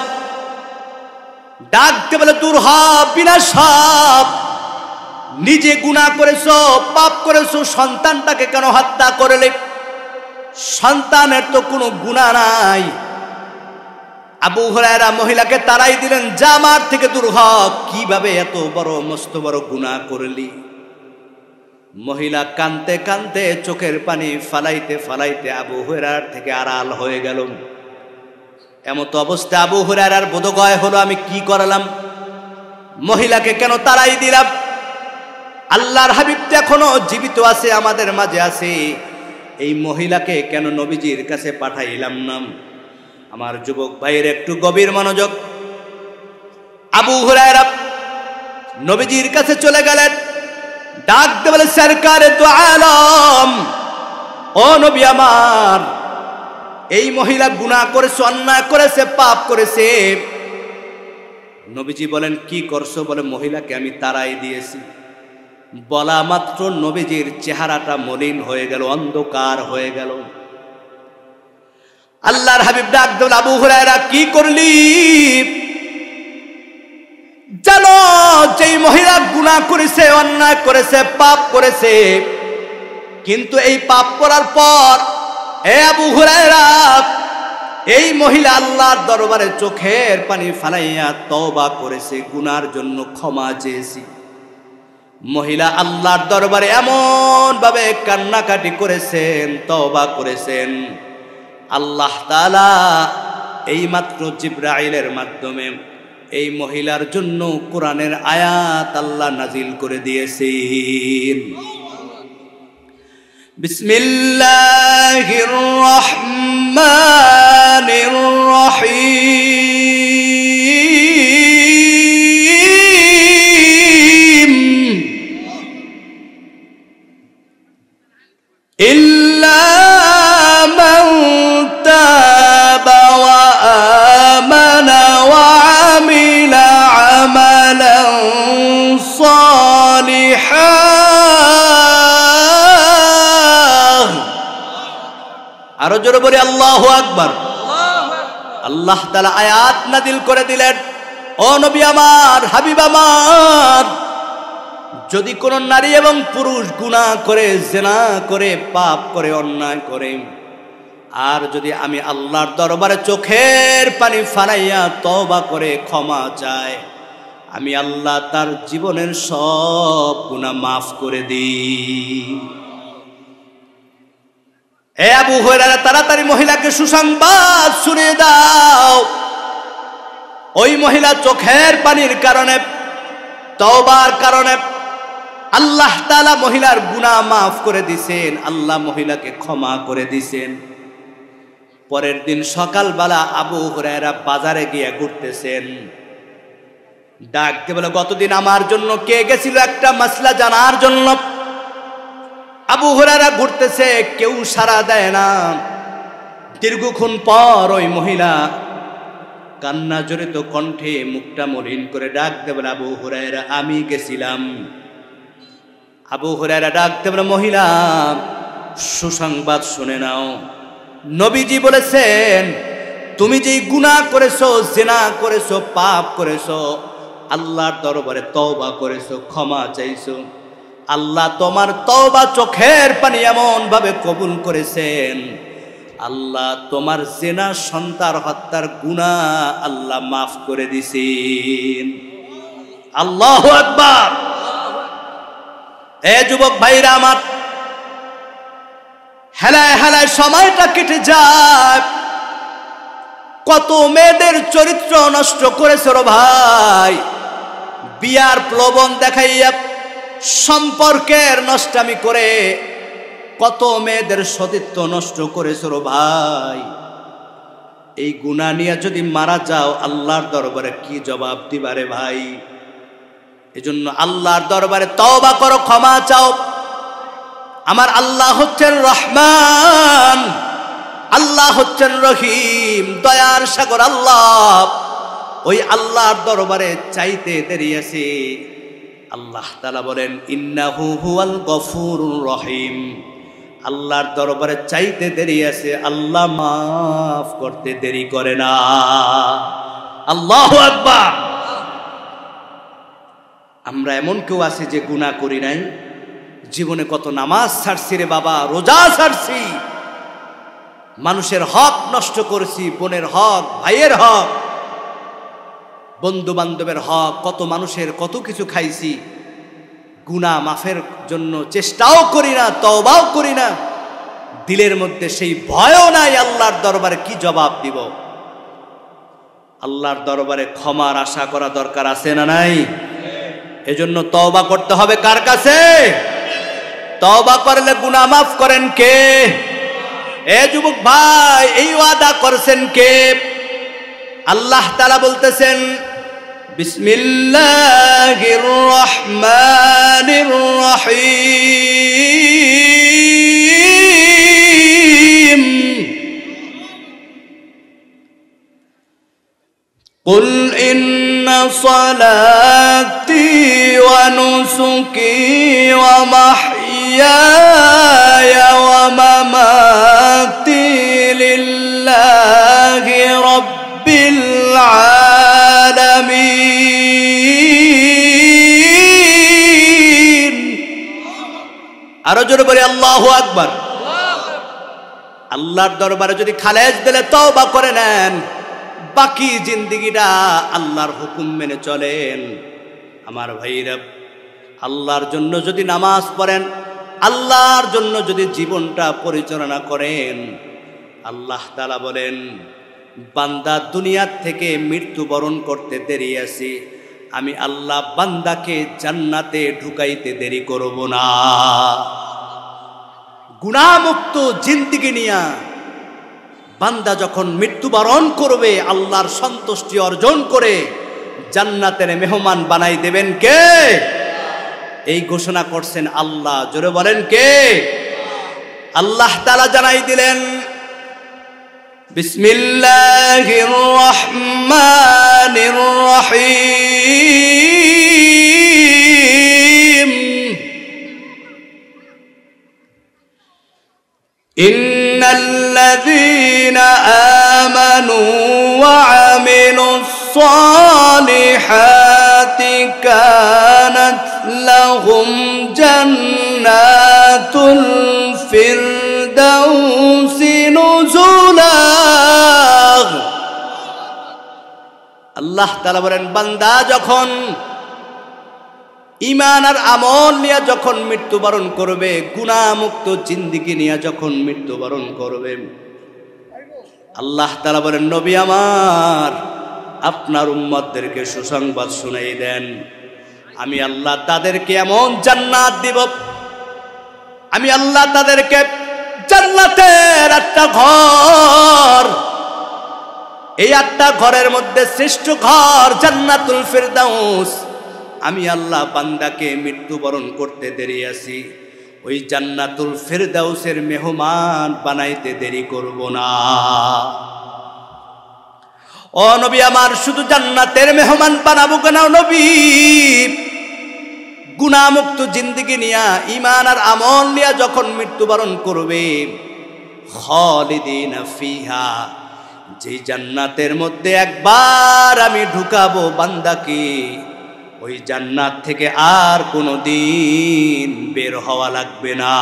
ডাকতে বলে, দূর হ, বিনাশ হ, নিজে গুনাহ করেছো, পাপ করেছো, সন্তানটাকে কেন হত্যা করলে? সন্তানের তো কোনো গুনাহ নাই। আবু হুরায়রা মহিলাকে তাড়াই দিলেন, যা আমার থেকে দূর হ, কিভাবে এত বড় মস্ত বড় গুনাহ করলি? মহিলা কাঁদতে কাঁদতে চোখের পানি ফালাইতে ফালাইতে আবু হুরায়রার থেকে আড়াল হয়ে গেল। এমত অবস্থা আবু হুরায়রার বোধগয় হলো, আমি কি করলাম? মহিলাকে কেন তাড়াই দিলাম? আল্লাহর হাবিব এখনো জীবিত আছে, আমাদের মাঝে আছে, এই মহিলাকে কেন নবীজির কাছে পাঠাইলাম না? আমার যুবক ভাইয়ের একটু গভীর মনোযোগ। আবু হুরায়রা নবীজির কাছে চলে গেলেন, ডাক দিয়ে বলে, সরকারে দু আলম, ও নবী আমার, এই মহিলা গুনাহ করেছে, অন্যায় করেছে, পাপ করেছে। নবীজি বলেন, কি করছো? বলে, মহিলাকে আমি তাড়াই দিয়েছি। বলা মাত্র নবীজির চেহারাটা মলিন হয়ে গেল, অন্ধকার হয়ে গেল। আল্লাহর হাবিব ডাক দিলেন, আবু হুরায়রা কি করলি? জানো যেই মহিলা গুনাহ করেছে, অন্যায় করেছে, পাপ করেছে, কিন্তু এই পাপ করার পর হে আবু হুরায়রা, এই মহিলা আল্লাহর দরবারে চোখের পানি ফালাইয়া তওবা করেছে, গুনার জন্য ক্ষমা চেয়েছে। মহিলা আল্লাহর দরবারে এমন ভাবে কান্নাকাটি করেছেন, তওবা করেছেন, আল্লাহ তাআলা এইমাত্র জিবরাইলের মাধ্যমে এই মহিলার জন্য কোরআনের আয়াত আল্লাহ নাজিল করে দিয়েছেন। বিসমিল্লাহির রহমানির রহিম। ইল্লা মান তাবা ওয়া আমানা ওয়া আমিলা আমালান সালিহান। আরো জোরে বলি আল্লাহু আকবার। আল্লাহ তাআলা আয়াত নাযিল করে দিলেন, ও নবী আমার, হাবিব আমার, যদি কোন নারী এবং পুরুষ গুনাহ করে, জিনা করে, পাপ করে, অন্যায় করে, আর যদি আমি আল্লাহর দরবারে চোখের পানি ফালাইয়া তওবা করে ক্ষমা চায়, আমি আল্লাহ তার জীবনের সব গুনাহ মাফ করে দিই। হে আবু হুরায়রা, তাড়াতাড়ি মহিলাকে সুসংবাদ শুনিয়ে দাও। ওই মহিলা চোখের পানির কারণে, তওবার কারণে আল্লাহ তাআলা মহিলার গুনাহ মাফ করে দিয়েছেন, আল্লাহ মহিলাকে ক্ষমা করে দিয়েছেন। পরের দিন সকালবেলা আবু হুরায়রা বাজারে গিয়ে ঘুরতেছেন। ডাক দিয়ে বলে, গতদিন আমার জন্য কে গেছিল একটা মাসলা জানার জন্য? আবু হুরায়রা ঘুরতেছে, কেউ সাড়া দেয় না। দীর্ঘক্ষণ পর ওই মহিলা কান্না জড়িত কণ্ঠে মুখটা মলিন করে ডাক দিয়ে বলে, আবু হুরায়রা, আমি গেছিলাম। আবু হুরায়রা ডাক দিয়ে বলে, মহিলা, সুসংবাদ শুনে নাও। নবীজি বলেছেন, তুমি যেই গুনাহ করেছো, জিনা করেছো, পাপ করেছো, আল্লাহর দরবারে তওবা করেছো, ক্ষমা চাইছো, আল্লাহ তোমার তওবা চোখের পানি এমন ভাবে কবুল করেছেন, আল্লাহ তোমার জিনা, সন্তান হত্যার গুনাহ আল্লাহ মাফ করে দিছেন। আল্লাহু আকবার। এ যুবক ভাইরা আমার, হেলায় হেলায় সময়টা কেটে যায়। কত মেয়েদের চরিত্র নষ্ট করেছে রে ভাই। বিয়ার প্রলোভন দেখাইয়া, সম্পর্কের নষ্টামি করে কত মেয়েদের সতীত্ব নষ্ট করেছে রে ভাই। এই গুনাহ নিয়ে যদি মারা যাও, আল্লাহর দরবারে কি জবাব দিবারে ভাই? এজন্য আল্লাহর দরবারে তওবা করো, ক্ষমা চাও। আমার আল্লাহ হচ্ছেন রহমান, আল্লাহ হচ্ছেন রহিম, দয়ার সাগর আল্লাহ। ওই আল্লাহর দরবারে চাইতে দেরি আছে। আল্লাহ তাআলা বলেন, ইন্নাহু হুয়াল গফুরুর রহিম। আল্লাহর দরবারে চাইতে দেরি আছে, আল্লাহ মাফ করতে দেরি করে না। আল্লাহু আকবার। আমরা এমন কেউ আছি যে গুনাহ করি নাই? জীবনে কত নামাজ ছাড়ছি রে বাবা, রোজা ছাড়ছি, মানুষের হক নষ্ট করেছি, বোনের হক, ভাইয়ের হক, বন্ধু বান্ধবের হক, কত মানুষের কত কিছু খাইছি। গুনাহ মাফের জন্য চেষ্টাও করি না, তওবাও করি না। দিলের মধ্যে সেই ভয়ও নাই আল্লাহর দরবারে কি জবাব দিব। আল্লাহর দরবারে ক্ষমার আশা করা দরকার আছে না নাই? এজন্য তওবা করতে হবে কার কাছে? তওবা করলে গুনাহ মাফ করেন কে? এ যুবক ভাই, এই ওয়াদা করেছেন কে? আল্লাহ তাআলা বলতেছেন, বিসমিল্লাহির রহমানির রহিম। قل إن صلاتي ونسكي ومحياي ومماتي لله আরো জোরে বলি আল্লাহু আকবার। আল্লাহর দরবারে যদি খালেজ দিলে তওবা করে নেন, বাকি জিন্দেগিটা আল্লাহর হুকুম মেনে চলেন, আমার ভাইরা, আল্লাহর জন্য যদি নামাজ পড়েন, আল্লাহর জন্য যদি জীবনটা পরিচালনা করেন, আল্লাহ তাআলা বলেন, বান্দা দুনিয়ার থেকে মৃত্যুবরণ করতে দেরি আছে, আমি আল্লাহ বান্দাকে জান্নাতে ঢুকাইতে দেরি করব না। গুনাহমুক্ত জিন্দেগি নিয়া বান্দা যখন মৃত্যুবরণ করবে, আল্লাহর সন্তুষ্টি অর্জন করে জান্নাতের মেহমান বানাই দেবেন কে? এই ঘোষণা করছেন আল্লাহ। জোরে বলেন কে? আল্লাহ তাআলা জানাই দিলেন, বিসমিল্লাহির রহমানির রহিম, ইন্নাল্লাযীনা আমানু ওয়া আমিলুস সালিহাতি কানাত লাহুম জান্নাতুল ফিরদাউসি নুজুলা। আল্লাহ তাআলা বলেন, বান্দা যখন ঈমান আর আমল নিয়ে যখন মৃত্যুবরণ করবে, গুনাহমুক্ত জিন্দেগি নিয়ে যখন মৃত্যুবরণ করবে, আল্লাহ তাআলা বলেন, নবী আমার, আপনার উম্মতদেরকে সুসংবাদ শুনাই দেন, আমি আল্লাহ তাদেরকে এমন জান্নাত দিব, আমি আল্লাহ তাদেরকে জান্নাতের 8টা ঘর, এই 8টা ঘরের মধ্যে শ্রেষ্ঠ ঘর জান্নাতুল ফিরদাউস, আমি আল্লাহ বান্দাকে মৃত্যুবরণ করতে দেরি আছি, ওই জান্নাতুল ফিরদাউসের মেহমান বানাইতে দেরি করব না। ও নবী আমার, শুধু জান্নাতের মেহমান বানাবো কেন নবী? গুনাহমুক্ত জিন্দেগি নিয়া, ঈমান আর আমল নিয়া যখন মৃত্যুবরণ করবে, খালিদিনা ফিহা, যে জান্নাতের মধ্যে একবার আমি ঢুকাবো বান্দাকে, ওই জান্নাত থেকে আর কোনোদিন বের হওয়া লাগবে না।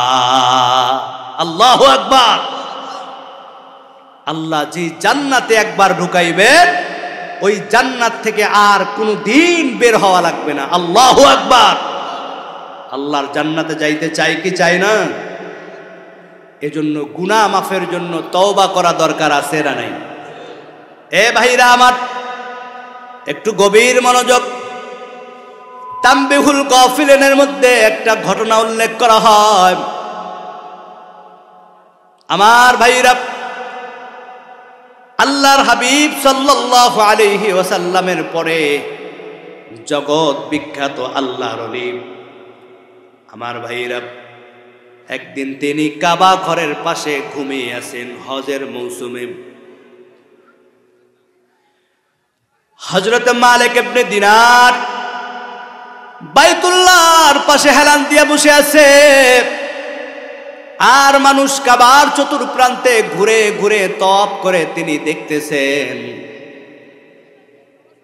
আল্লাহু আকবার। আল্লাহ যে জান্নাতে একবার ঢুকাইবেন, ওই জান্নাত থেকে আর কোনোদিন বের হওয়া লাগবে না। আল্লাহু আকবার। আল্লাহর জান্নাতে যাইতে চাই কি চাই না? এজন্য গুনাহ মাফের জন্য তওবা করা দরকার আছে না নাই? এ ভাইরা আমার, একটু গভীর মনোযোগ। তানবীহুল গাফিলিনের মধ্যে একটা ঘটনা উল্লেখ করা হয়। আমার ভাইরা, আল্লাহর হাবিব সাল্লাল্লাহু আলাইহি ওয়াসাল্লামের পরে জগৎ বিখ্যাত আল্লাহর ওলি, আমার ভাইরা, একদিন তিনি কাবা ঘরের পাশে ঘুমিয়ে আছেন হজের মৌসুমে। হযরত মালিক ইবনে দিনার বাইতুল্লাহর পাশে হেলান দিয়ে বসে আছে, আর মানুষ কাবার চতুর্প্রান্তে ঘুরে ঘুরে তওয়াফ করে তিনি দেখতেছেন।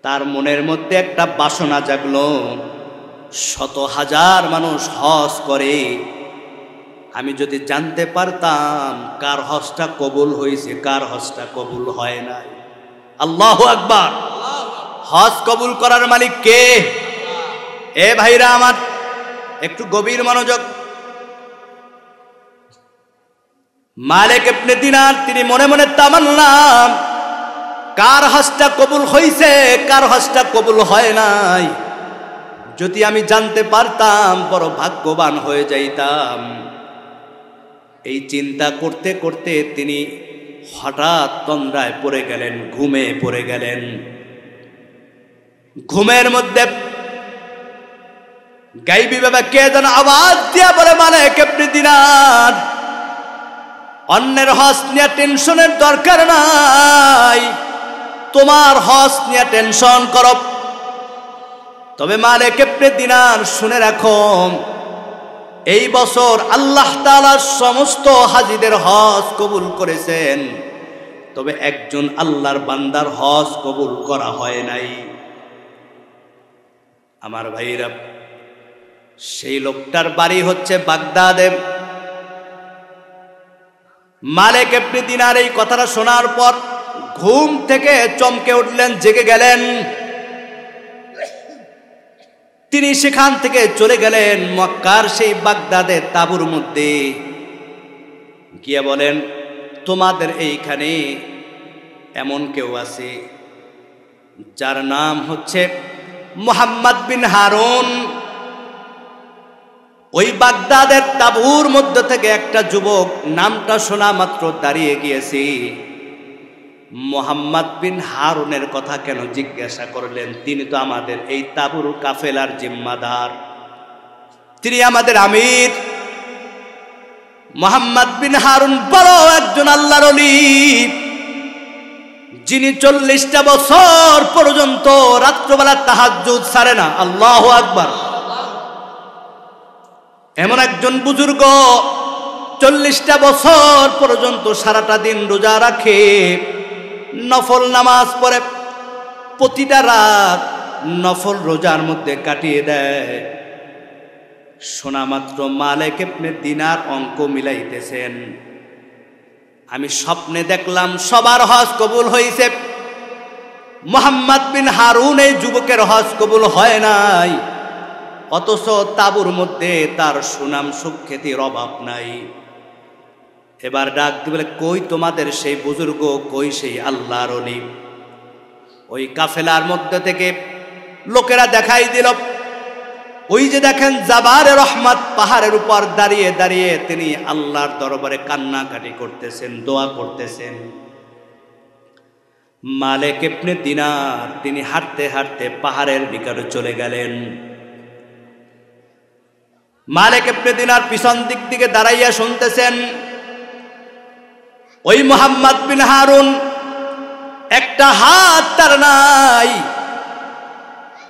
তার মনের মধ্যে একটা বাসনা জাগলো, শত হাজার মানুষ হজ করে, আমি যদি জানতে পারতাম কার হজটা কবুল হয়েছে, কার হজটা কবুল হয় নাই। আল্লাহু আকবার। হজ কবুল করার মালিক কে? এ ভাইরা আমার, একটু গভীর মনোযোগ। মালিক ইবনে দিনার তিনি মনে মনে তামান্না, কার হজটা কবুল হয়েছে, কার হজটা কবুল হয় নাই, যদি আমি জানতে পারতাম বড় ভাগ্যবান হয়ে যাইতাম। এই চিন্তা করতে করতে তিনি হঠাৎ তন্দ্রায় পড়ে গেলেন, ঘুমে পড়ে গেলেন। ঘুমের মধ্যে গায়বী ভাবে কে যেন আওয়াজ দিয়া বলে, মালিক ইবনে দিনার, অন্যের হজ নিয়ে টেনশনের দরকার নাই, তোমার হজ নিয়ে টেনশন করো। তবে মালিক ইবনে দিনার, শুনে রাখো, এই বছর আল্লাহ তাআলা সমস্ত হাজীদের হজ কবুল করেছেন, তবে একজন আল্লাহর বান্দার হজ কবুল করা হয় নাই। আমার ভাইরা, সেই লোকটার বাড়ি হচ্ছে বাগদাদে। মালিক ইবনে দিনার এই কথাটা শোনার পর ঘুম থেকে চমকে উঠলেন, জেগে গেলেন। তিনি সেখান থেকে চলে গেলেন মক্কার সেই বাগদাদের তাঁবুর মধ্যে গিয়ে বলেন, তোমাদের এইখানে এমন কেউ আছে যার নাম হচ্ছে মুহাম্মদ বিন হারুন? ওই বাগদাদের তাঁবুর মধ্যে থেকে একটা যুবক নামটা শোনা মাত্র দাঁড়িয়ে গিয়েছে। মুহাম্মদ বিন হারুনের কথা কেন জিজ্ঞাসা করলেন? তিনি তো আমাদের এই তাঁবুর কাফেলার জিম্মাদার, তিনি আমাদের আমির। মুহাম্মদ বিন হারুন বড় একজন আল্লাহর ওলি, যিনি 40টা বছর পর্যন্ত রাত্রবেলা তাহাজ্জুদ ছাড়ে না। আল্লাহু আকবার। এমন একজন বুজুর্গ 40টা বছর পর্যন্ত সারাটা দিন রোজা রাখে, নফল নামাজ পড়ে, প্রতিটা রাত নফল রোজার মধ্যে কাটিয়ে দেয়। শোনা মাত্র মালিক ইবনে দিনার অঙ্ক মিলাইতেছেন। আমি স্বপ্নে দেখলাম সবার হজ কবুল হয়েছে, মুহাম্মদ বিন হারুন এই যুবকের হজ কবুল হয় নাই, অথচ তাঁবুর মধ্যে তার সুনাম সুখ্যাতির অভাব নাই। এবার ডাক দিয়ে বলে, কই তোমাদের সেই বুজুর্গ, কই সেই আল্লাহর ওলি? ওই কাফেলার মধ্যে থেকে লোকেরা দেখাই দিল, ওই যে দেখেন জাবারে রহমত পাহাড়ের উপর দাঁড়িয়ে দাঁড়িয়ে তিনি আল্লাহর দরবারে কান্নাকাটি করতেছেন, দোয়া করতেছেন। মালিক ইবনে দিনার তিনি হাঁটতে হাঁটতে পাহাড়ের নিকটে চলে গেলেন। মালিক ইবনে দিনার পিছন দিক থেকে দাঁড়াইয়া শুনতেছেন। ওই মুহাম্মদ বিন হারুন একটা হাত তার নাই,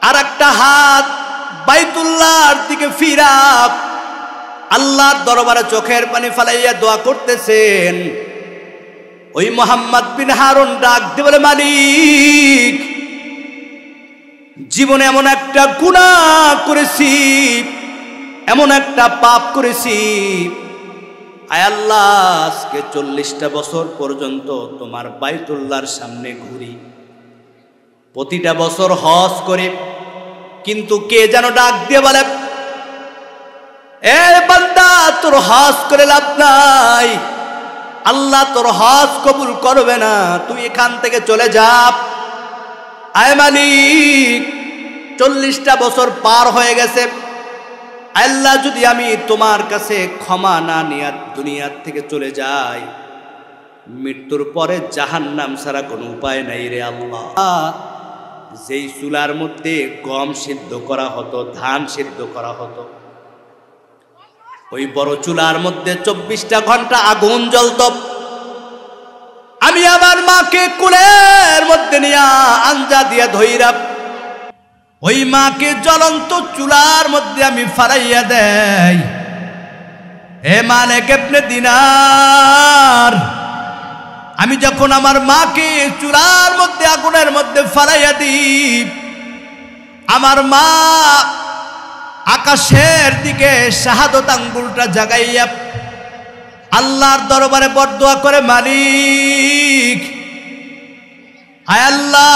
আর একটা হাত বাইতুল্লাহর দিকে ফিরা আল্লাহর দরবারে চোখের পানি ফালাইয়া দোয়া করতেছেন। ওই মুহাম্মদ বিন হারুন ডাক দিয়ে বলে, মালিক, জীবনে এমন একটা গুনাহ করেছি, এমন একটা পাপ করেছি, আয় আল্লাহ, আজকে 40টা বছর পর্যন্ত তোমার বাইতুল্লাহর সামনে ঘুরি, প্রতিটা বছর হজ করে, কিন্তু কে যেন ডাক দিয়ে বলে, এ বান্দা, তোর হজ করে লাভ নাই, আল্লাহ তোর হজ কবুল করবে না, তুই এখান থেকে চলে যা। আয় মালিক, 40টা বছর পার হয়ে গেছে, আল্লাহ, যদি আমি তোমার কাছে ক্ষমা না নিয়ে দুনিয়ার থেকে চলে যাই, মৃত্যুর পরে জাহান্নাম ছাড়া কোনো উপায় নাই রে আল্লাহ। যেই চুলার মধ্যে গম সিদ্ধ করা হতো, ধান সিদ্ধ করা হতো, ওই বড় চুলার মধ্যে 24টা ঘন্টা আগুন জ্বলত। আমি আমার মাকে কোলের মধ্যে নিয়ে আঞ্জা দিয়া ধইরা ওই মাকে জ্বলন্ত চুলার মধ্যে আমি ফালাইয়া দেই। হে মালিক ইবনে দিনার, আমি যখন আমার মাকে চুলার মধ্যে আগুনের মধ্যে ফালাইয়া দিই, আমার মা আকাশের দিকে শাহাদত আঙ্গুলটা জাগাইয়া আল্লাহর দরবারে বরদোয়া করে, মালিক, আয় আল্লাহ,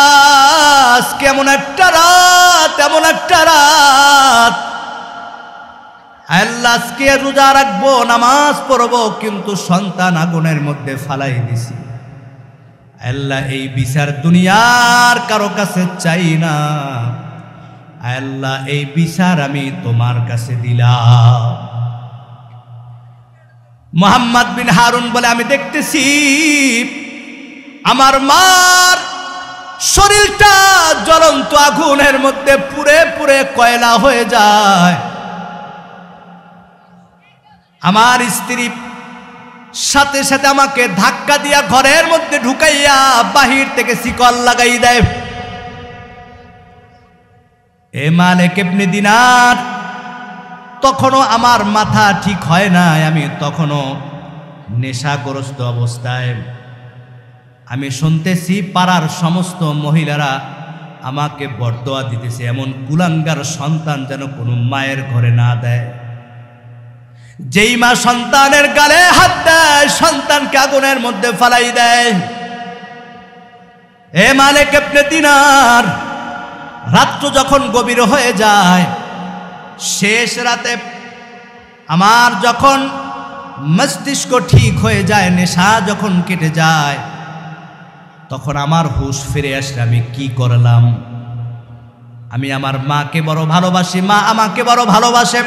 আজকে এমন একটা রাত, এমন একটা রাত, আল্লাহ, আজকে রোজা রাখবো, নামাজ পড়বো, কিন্তু সন্তান আগুনের মধ্যে ফালাই দিছি। আল্লাহ, এই বিচার দুনিয়ার কারো কাছে চাই না, আল্লাহ, এই বিচার আমি তোমার কাছে দিলাম। মুহাম্মদ বিন হারুন বলে, আমি দেখতেছি আমার মার শরীরটা জ্বলন্ত আগুনের মধ্যে পুড়ে পুড়ে কয়লা হয়ে যায়। আমার স্ত্রী সাথে সাথে আমাকে ধাক্কা দিয়া ঘরের মধ্যে ঢুকাইয়া বাহির থেকে শিকল লাগাই দেয়। এ মালিক ইবনে দিনার, তখনও আমার মাথা ঠিক হয় নাই, আমি তখনও নেশাগ্রস্ত অবস্থায়। আমি শুনতেছি পাড়ার সমস্ত মহিলারা আমাকে বরদোয়া দিতেছে, এমন কুলাঙ্গার সন্তান যেন কোনো মায়ের ঘরে না দেয়। যেই মা সন্তানের গালে হাত দেয়, সন্তানকে আগুনের মধ্যে ফালাই দেয়। এ মালিক ইবনে দিনার, রাত্র যখন গভীর হয়ে যায়, শেষ রাতে আমার যখন মস্তিষ্ক ঠিক হয়ে যায়, নেশা যখন কেটে যায়, তখন আমার হুঁশ ফিরে আসলে আমি কি করলাম। আমি আমার মাকে বড় ভালোবাসি, মা আমাকে বড় ভালোবাসে।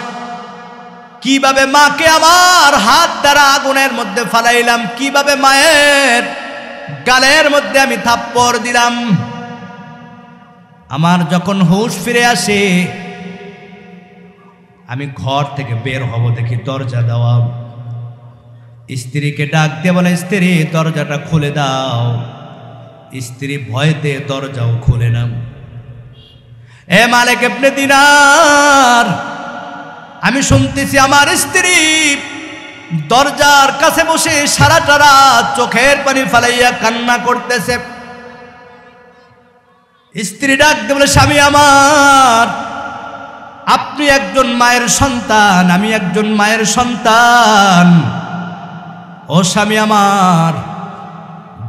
কিভাবে মাকে আমার হাত দ্বারা আগুনের মধ্যে ফালাইলাম, কিভাবে মায়ের গালের মধ্যে আমি থাপ্পড় দিলাম। আমার যখন হুঁশ ফিরে আসে, আমি ঘর থেকে বের হব, দেখি দরজা দেওয়া। স্ত্রীকে ডাক দিয়ে বলে, স্ত্রী দরজাটা খুলে দাও। স্ত্রী ভয়তে দরজাও খুলে না। এ মালিক ইবনে দিনার, আমি শুনতেছি আমার স্ত্রী দরজার কাছে বসে সারাটা রাত চোখের পানি ফালাইয়া কান্না করতেছে। স্ত্রী ডাক দিয়ে বলে, স্বামী আমার, আপনি একজন মায়ের সন্তান, আমি একজন মায়ের সন্তান। ও স্বামী আমার,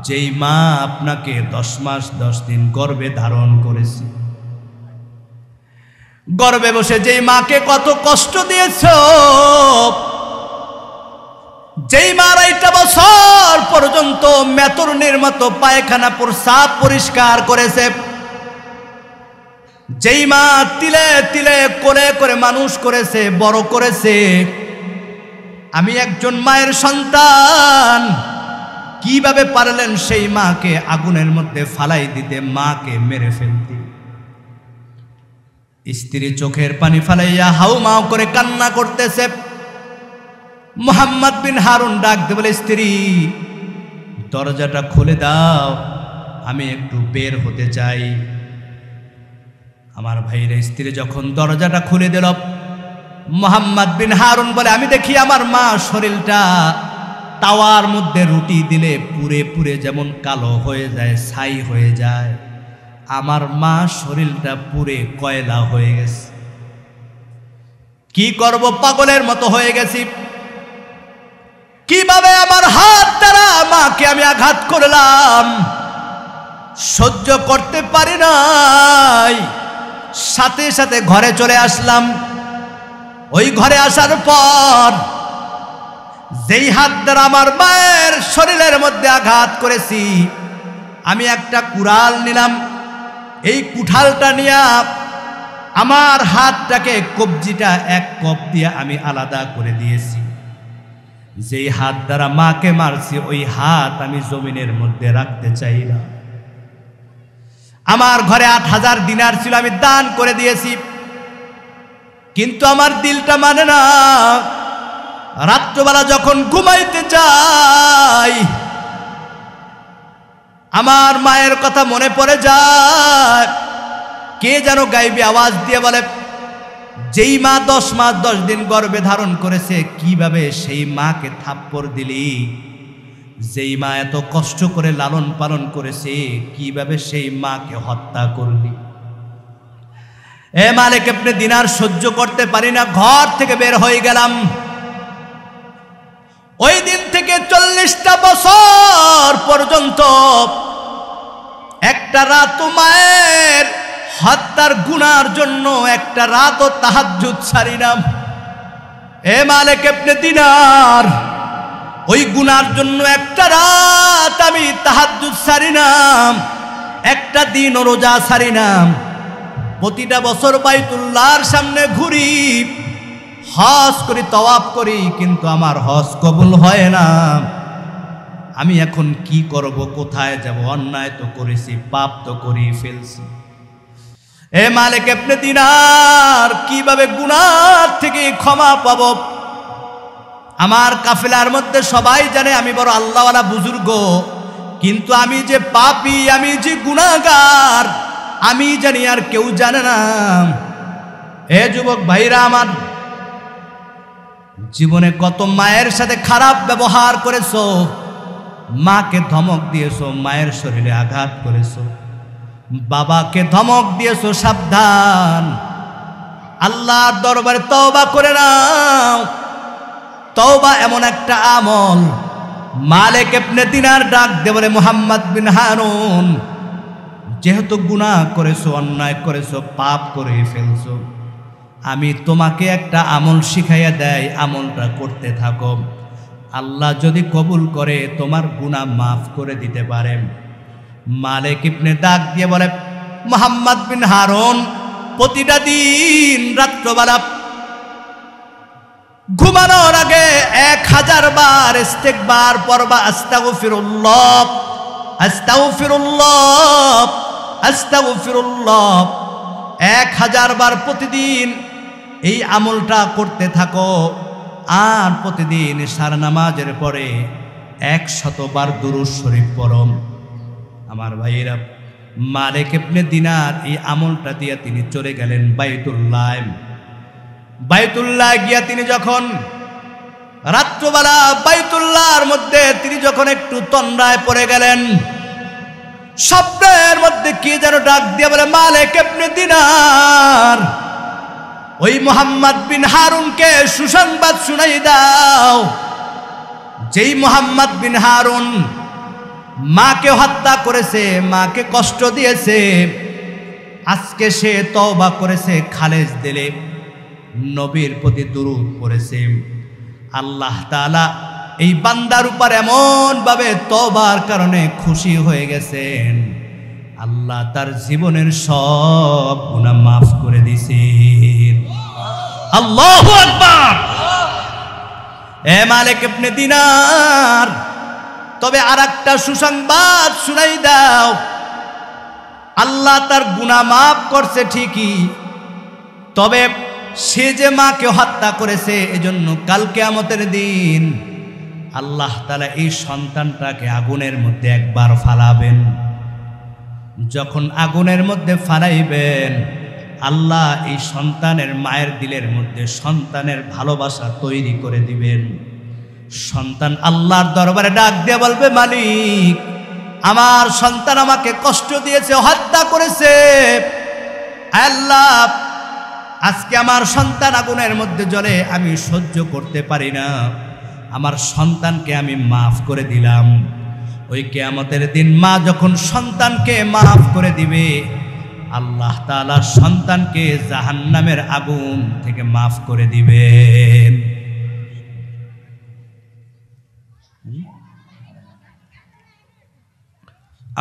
যেই মা আপনাকে 10 মাস 10 দিন গর্ভে ধারণ করেছে, গর্ভে বসে যেই মাকে কত কষ্ট দিয়েছ, যেই মা 2.5 বছর পর্যন্ত মেতরুনির মতো পায়খানা প্রস্রাব পরিষ্কার করেছে, যেই মা তিলে তিলে কোলে করে মানুষ করেছে, বড় করেছে, আমি একজন মায়ের সন্তান। কিভাবে পারলেন সেই মাকে আগুনের মধ্যে ফালাই দিতে, মাকে মেরে ফেলতে? স্ত্রী চোখের পানি ফালাইয়া হাউমাউ করে কান্না করতেছে। মুহাম্মদ বিন হারুন ডাক দিয়ে বলে, স্ত্রী দরজাটা খুলে দাও, আমি একটু বের হতে চাই। আমার ভাইয়ের স্ত্রী যখন দরজাটা খুলে দিল, মুহাম্মদ বিন হারুন বলে, আমি দেখি আমার মা শরীরটা তাওয়ার মধ্যে রুটি দিলে পুড়ে পুড়ে যেমন কালো হয়ে যায়, ছাই হয়ে যায়, আমার মা শরীরটা পুড়ে কয়লা হয়ে গেছে। কি করব, পাগলের মতো হয়ে গেছি। কিভাবে আমার হাত দ্বারা মাকে আমি আঘাত করলাম, সহ্য করতে পারি নাই। সাথে সাথে ঘরে চলে আসলাম। ওই ঘরে আসার পর যেই হাত দ্বারা আমার মায়ের শরীরের মধ্যে আঘাত করেছি, আমি একটা কুড়াল নিলাম। এই কুঠালটা নিয়ে আমার হাতটাকে, কবজিটা এক কপ দিয়ে আমি আলাদা করে দিয়েছি। যেই হাত দ্বারা মাকে মারছি, ওই হাত আমি জমিনের মধ্যে রাখতে চাই না। আমার ঘরে 8000 দিনার ছিল, আমি দান করে দিয়েছি, কিন্তু আমার দিলটা মানে না। রাত্রবেলা যখন ঘুমাইতে যাই, আমার মায়ের কথা মনে পড়ে যায়। কে যেন গাইবে আওয়াজ দিয়ে বলে, যেই মা 10 মাস 10 দিন গর্ভে ধারণ করেছে, কিভাবে সেই মাকে থাপ্পড় দিলি? যেই মা এত কষ্ট করে লালন পালন করেছে, কিভাবে সেই মাকে হত্যা করলি? এ মালিক ইবনে দিনার, সহ্য করতে পারি না, ঘর থেকে বের হয়ে গেলাম। ওই দিন থেকে 40টা বছর পর্যন্ত একটা রাত মায়ের হত্যার গুনার জন্য একটা রাতও তাহাজ্জুদ ছাড়ি না। এ মালিক ইবনে দিনার, ওই গুনার জন্য একটা রাত আমি তাহাজ্জুদ ছাড়ি না, একটা দিন রোজা ছাড়ি না। প্রতিটা বছর বাইতুল্লাহর সামনে ঘুরি, হজ করি, তওয়াফ করি, কিন্তু আমার হজ কবুল হয় না। আমি এখন কি করব, কোথায় যাব? অন্যায় তো করেছি, পাপ তো করি ফেলছি। এ মালিক ইবনে দিনার, কিভাবে গুনাহ থেকে ক্ষমা পাব? আমার কাফেলার মধ্যে সবাই জানে আমি বড় আল্লাহওয়ালা বুজুর্গ, কিন্তু আমি যে পাপী, আমি যে গুনাহগার, আমি জানি, আর কেউ জানে না। এ যুবক ভাইরা আমার, জীবনে কত মায়ের সাথে খারাপ ব্যবহার করেছো, মাকে ধমক দিয়েছো, মায়ের শরীরে আঘাত করেছো, বাবাকে ধমক দিয়েছো, সাবধান, আল্লাহর দরবারে তওবা করে নাও। তওবা এমন একটা আমল। মালিক ইবনে দিনার ডাক দিয়ে বলে, মুহাম্মদ বিন হারুন, যেহেতু গুনাহ করেছো, অন্যায় করেছো, পাপ করে ফেলছো, আমি তোমাকে একটা আমল শিখাইয়া দেয়, আমলটা করতে থাকো। আল্লাহ যদি কবুল করে তোমার গুনাহ মাফ করে দিতে পারেন। মালিক ইবনে ডাক দিয়ে বলে, মুহাম্মদ বিন হারুন, প্রতিটা দিন রাত্রবেলা ঘুমানোর আগে 1000 বার ইস্তেগফার পড়বা, আস্তাগফিরুল্লাহ, আস্তাগফিরুল্লাহ, আস্তাগফিরুল্লাহ। 1000 বার প্রতিদিন এই আমলটা করতে থাকো। আর প্রতিদিন সারা নামাজের পরে 100 বার দুরূদ শরীফ পড়ো। আমার ভাইয়েরা, মালিক ইবনে দিনার এই আমলটা দিয়ে তিনি চলে গেলেন বাইতুল্লাহ। বাইতুল্লাহ গিয়া তিনি যখন রাত্রবেলা বাইতুল্লাহর মধ্যে তিনি যখন একটু তন্দ্রায় পড়ে গেলেন, স্বপ্নের মধ্যে কি যেন ডাক দিয়ে বলে, মালিক ইবনে দিনার, ওই মুহাম্মদ বিন হারুনকে সুসংবাদ শুনাই দাও, যেই মুহাম্মদ বিন হারুন মাকে হত্যা করেছে, মাকে কষ্ট দিয়েছে, আজকে সে তওবা করেছে, খালেজ দিলে নবীর প্রতি দুরূদ পড়েছে। আল্লাহ তাআলা এই বান্দার উপর এমন ভাবে তওবার কারণে খুশি হয়ে গেছেন, আল্লাহ তার জীবনের সব গুনাহ মাফ করে দিয়েছেন। আল্লাহু আকবার। এ মালিক ইবনে দিনার, তবে আরেকটা সুসংবাদ শুনাই দাও, আল্লাহ তার গুনাহ মাফ করছে ঠিকই, তবে সে যে মাকে হত্যা করেছে, এজন্য কাল কিয়ামতের দিন আল্লাহ তাআলা এই সন্তানটাকে আগুনের মধ্যে একবার ফালাবেন। যখন আগুনের মধ্যে ফালাইবেন, আল্লাহ এই সন্তানের মায়ের দিলের মধ্যে সন্তানের ভালোবাসা তৈরি করে দিবেন। সন্তান আল্লাহর দরবারে ডাক দিয়ে বলবে, মালিক, আমার সন্তান আমাকে কষ্ট দিয়েছে, হত্যা করেছে, আল্লাহ আজকে আমার সন্তান আগুনের মধ্যে জ্বলে, আমি সহ্য করতে পারি না, আমার সন্তানকে আমি মাফ করে দিলাম। ওই কিয়ামতের দিন মা যখন সন্তানকে মাফ করে দিবে, আল্লাহ তাআলা সন্তানকে জাহান্নামের আগুন থেকে মাফ করে দিবেন।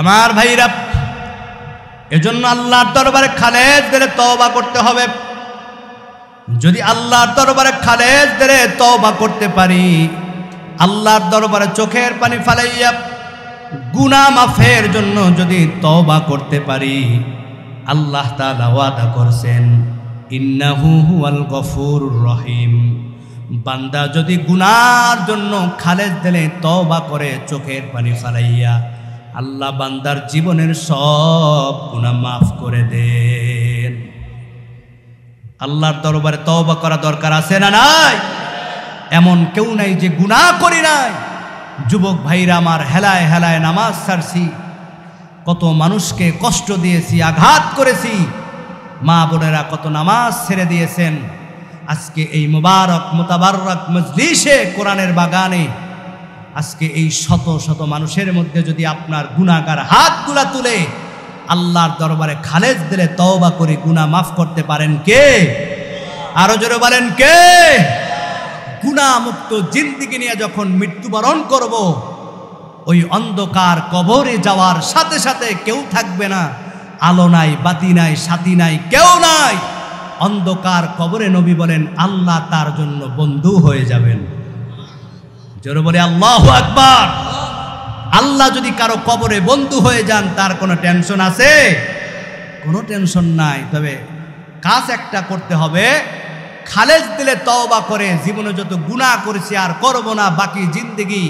আমার ভাইরা, এজন্য আল্লাহর দরবারে খালেজ দিলে তওবা করতে হবে। যদি আল্লাহর দরবারে খালেজ দিলে তওবা করতে পারি, আল্লাহর দরবারে চোখের পানি ফালাইয়া গুনাহ মাফের জন্য যদি তওবা করতে পারি, আল্লাহ তাআলা ওয়াদা করছেন, ইন্নাহু হুয়াল গফুরুর রহিম। বান্দা যদি গুনাহর জন্য খালেজ দিলে তওবা করে চোখের পানি ফালাইয়া, আল্লাহ বান্দার জীবনের সব গুনাহ মাফ করে দেন। আল্লাহর দরবারে তওবা করা দরকার আছে না নাই? এমন কেউ নাই যে গুনাহ করি নাই। যুবক ভাইরা আমার, হেলায় হেলায় নামাজ ছাড়ছি, কত মানুষকে কষ্ট দিয়েছি, আঘাত করেছি, মা বোনেরা কত নামাজ ছেড়ে দিয়েছেন। আজকে এই মুবারক মুতাবাররক মজলিসে, কোরআনের বাগানে, আজকে এই শত শত মানুষের মধ্যে যদি আপনার গুনাহগার হাতগুলা তুলে আল্লাহর দরবারে খালেজ দিলে তওবা করে গুনাহ মাফ করতে পারেন কে? আরো জোরে বলেন কে? গুনাহ মুক্ত জিন্দেগি নিয়ে যখন মৃত্যুবরণ করব, ওই অন্ধকার কবরে যাওয়ার সাথে সাথে কেউ থাকবে না, আলো নাই, বাতি নাই, সাথী নাই, কেউ নাই। অন্ধকার কবরে নবী বলেন আল্লাহ তার জন্য বন্ধু হয়ে যাবেন। জোরে বলে আল্লাহু আকবার। আল্লাহ যদি কারো কবরে বন্ধু হয়ে যান, তার কোনো টেনশন আছে? কোনো টেনশন নাই। তবে কাজ একটা করতে হবে, খালেজ দিলে তওবা করে জীবনে যত গুনাহ করেছি আর করব না, বাকি জিন্দেগি